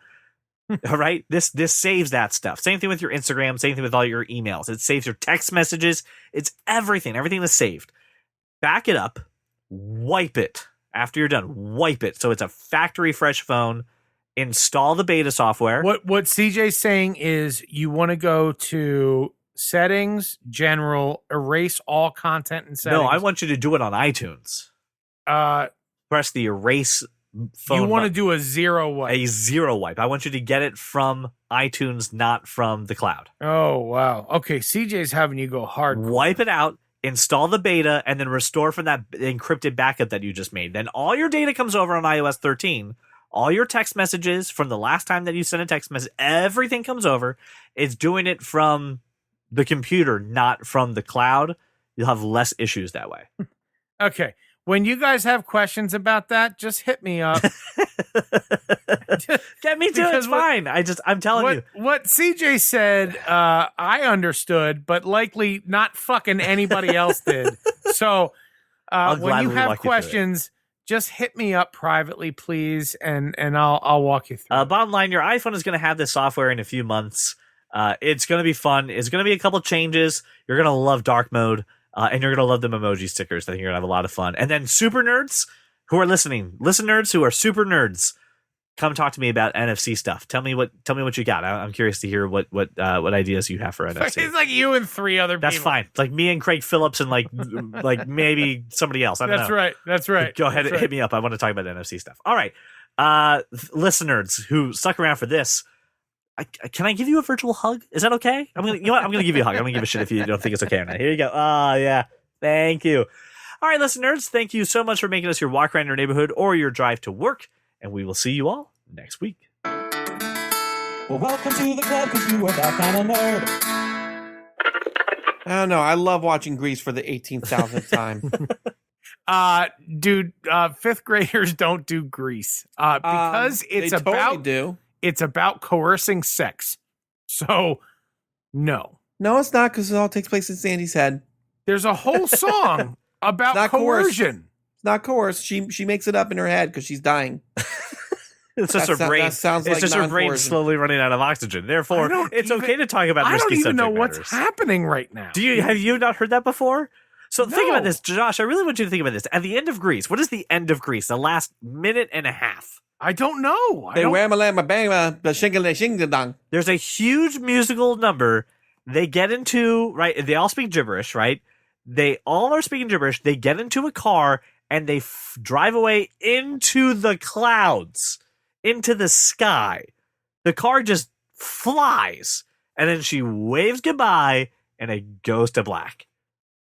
All right. This saves that stuff. Same thing with your Instagram, same thing with all your emails. It saves your text messages. It's everything. Everything is saved. Back it up. wipe it. After you're done, wipe it so it's a factory fresh phone. Install the beta software. What CJ's saying is you want to go to settings, general, erase all content and settings. No, I want you to do it on iTunes. Press the erase phone. You want to button. do a zero wipe. A zero wipe. I want you to get it from iTunes, not from the cloud. Oh, wow. Okay, CJ's having you go hard. Wipe it out, install the beta, and then restore from that encrypted backup that you just made. Then all your data comes over on iOS 13. All your text messages from the last time that you sent a text message, everything comes over. It's doing it from the computer, not from the cloud. You'll have less issues that way. Okay. When you guys have questions about that, just hit me up. Get me to it. It's fine. I'm telling you. What CJ said, I understood, but likely not fucking anybody else did. So when you have questions, just hit me up privately, please, and I'll walk you through. Bottom line, your iPhone is going to have this software in a few months. It's going to be fun. It's going to be a couple changes. You're going to love dark mode. And you're going to love them emoji stickers. I think you're going to have a lot of fun. And then super nerds who are listening, nerds who are super nerds, come talk to me about NFC stuff. Tell me what you got. I'm curious to hear what ideas you have for NFC. It's like you and three other people. That's fine. It's like me and Craig Phillips and like maybe somebody else. I don't know. That's right. Go ahead and hit me up. I want to talk about NFC stuff. All right. Listeners who stuck around for this, can I give you a virtual hug? Is that okay? I'm gonna give you a hug. I'm gonna give a shit if you don't think it's okay or not. Here you go. Oh yeah, thank you. All right, listeners, thank you so much for making us your walk around your neighborhood or your drive to work, and we will see you all next week. Well, welcome to the club because you are that kind of nerd. I don't know. I love watching Grease for the 18,000th time. Dude, fifth graders don't do Grease because it's they about totally do. It's about coercing sex. So, no. No, it's not because it all takes place in Sandy's head. There's a whole song about coercion. It's not coerced. She makes it up in her head because she's dying. It's just her brain. It's just her brain slowly running out of oxygen. Therefore, it's okay to talk about risky subject matters. I don't even know what's happening right now. Have you not heard that before? So think about this, Josh. I really want you to think about this. At the end of Grease, what is the end of Grease? The last minute and a half. I don't know. There's a huge musical number. They get into, right? They all speak gibberish, right? They all are speaking gibberish. They get into a car and they drive away into the clouds, into the sky. The car just flies. And then she waves goodbye and it goes to black.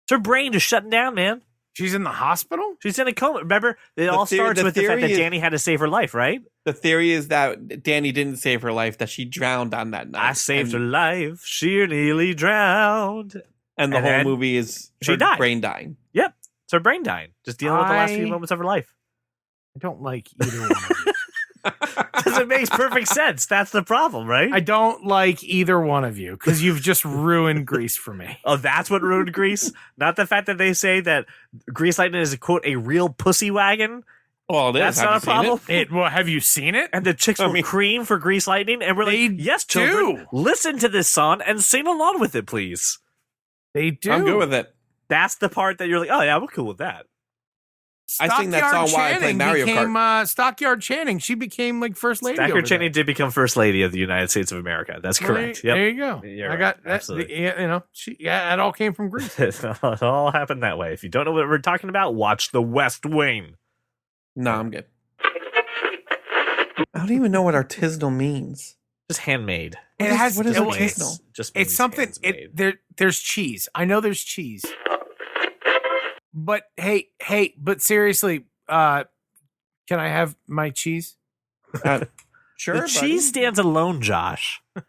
It's her brain just shutting down, man. She's in the hospital? She's in a coma. Remember, it all starts with the fact that Danny had to save her life, right? The theory is that Danny didn't save her life, that she drowned on that night. I saved her life. She nearly drowned. And the whole movie is her brain dying. Yep. It's her brain dying. Just dealing with the last few moments of her life. I don't like either one of you. Because it makes perfect sense. That's the problem, right? I don't like either one of you because you've just ruined Grease for me. Oh, that's what ruined Grease? Not the fact that they say that Grease Lightning is, quote, a real pussy wagon? Well, it is. That's not a problem. Well, have you seen it? And the chicks will cream for Grease Lightning. And we're like, yes, children, listen to this song and sing along with it, please. They do. I'm good with it. That's the part that you're like, oh, yeah, we're cool with that. I sing that song while I play Mario Kart. Stockyard Channing. She became like first lady. Stockyard Channing did become first lady of the United States of America. That's correct. Yep. There you go. You're I got right. Absolutely. That all came from Greece. It all happened that way. If you don't know what we're talking about, watch The West Wing. No, I'm good. I don't even know what artisanal means. Just handmade. What is artisanal? It's something. There's cheese. I know there's cheese. But but seriously, can I have my cheese? Sure. The cheese stands alone, Josh. Give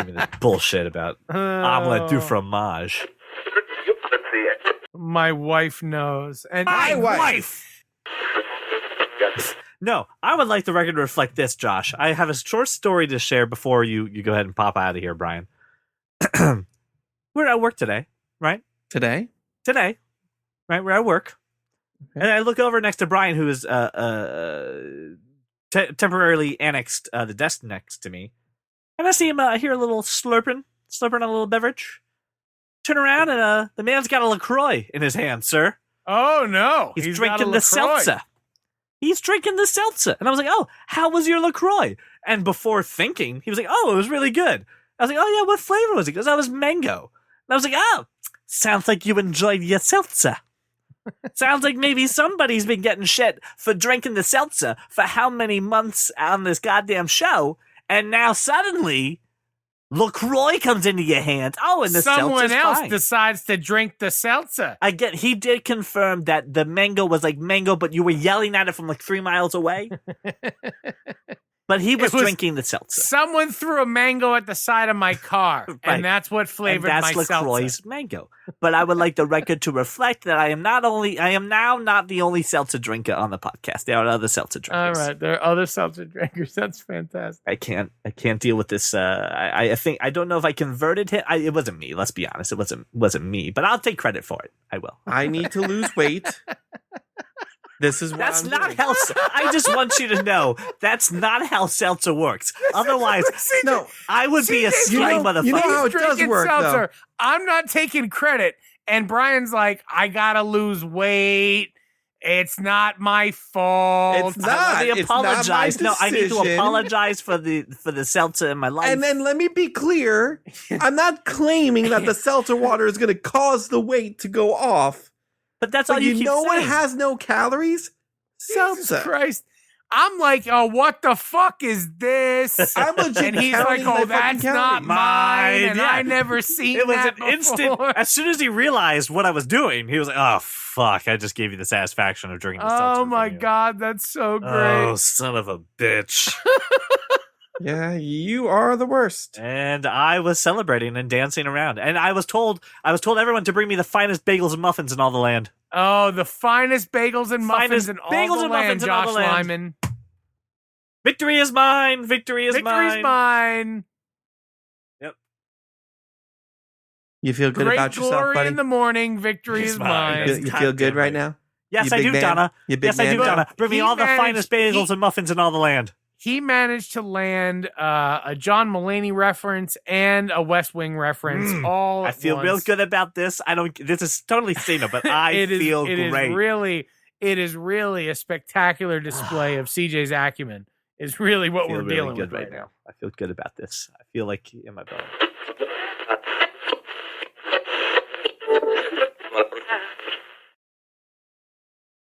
me this bullshit about omelette du fromage. My wife knows. And my wife! No, I would like the record to reflect this, Josh. I have a short story to share before you go ahead and pop out of here, Brian. We're at work today, right? Today, right? We're at work. Okay. And I look over next to Brian, who is temporarily annexed the desk next to me. And I see him, I hear a little slurping on a little beverage. Turn around, and the man's got a LaCroix in his hand, sir. Oh no, He's got a drinking the LaCroix. seltzer. He's drinking the seltzer. And I was like, oh, how was your LaCroix? And before thinking, he was like, oh, it was really good. I was like, oh, yeah, what flavor was it? He goes, that was mango. And I was like, oh, sounds like you enjoyed your seltzer. Sounds like maybe somebody's been getting shit for drinking the seltzer for how many months on this goddamn show, and now suddenly LaCroix comes into your hand. Oh, and the someone seltzer's else fine. decides to drink the seltzer. He did confirm that the mango was like mango, but you were yelling at it from like 3 miles away. But he was, drinking the seltzer. Someone threw a mango at the side of my car, Right. and that's what flavored and that's my LaCroix's seltzer. mango. But I would like the record to reflect that I am now not the only seltzer drinker on the podcast. There are other seltzer All drinkers. right, there are other seltzer drinkers. That's fantastic. I can't deal with this. I think I don't know if I converted him. It wasn't me. Let's be honest. It wasn't me. But I'll take credit for it. I will. I need to lose weight. This is what That's I'm not doing. how. I just want you to know that's not how seltzer works. Otherwise, No, I would be a CJ's sly like- motherfucker. you know how it does Drinking work, though. seltzer. I'm not taking credit. And Brian's like, I gotta lose weight. It's not my fault. It's not. Let me It's not my apologize. No, I need to decision. apologize for the seltzer in my life. And then let me be clear. I'm not claiming that the seltzer water is going to cause the weight to go off. but that's all But you you keep know what saying. has no calories? Jesus Seltzer. Christ. I'm like, oh, what the fuck is this? I'm legit And he's like, counting my oh, fucking that's not calories. mine. And Yeah. I never seen It was that an instant. before. As soon as he realized what I was doing, he was like, "Oh fuck! I just gave you the satisfaction of drinking the seltzer." Oh my from you." God, that's so great. Oh, son of a bitch! Yeah, you are the worst. And I was celebrating and dancing around, and I was told everyone to bring me the finest bagels and muffins in all the land. Oh, the finest bagels and muffins Finest in all bagels the and land, muffins in all Josh the land. Lyman. Victory is mine. Victory is Victory's mine. mine. You feel good Great about yourself, glory buddy? in the morning. Victory It's is mine. mine. You feel good right now? Yes, You I big do, man? Donna. You big Yes, I man? do, Donna. Bring me He all the finest managed- bagels and muffins in all the land. He managed to land a John Mulaney reference and a West Wing reference all I at feel real once. good about this. I don't. This is totally Cena, but I feel It great. is really a spectacular display of CJ's acumen. Is really what I feel we're really dealing good with right now. I feel good about this. I feel like in my belly.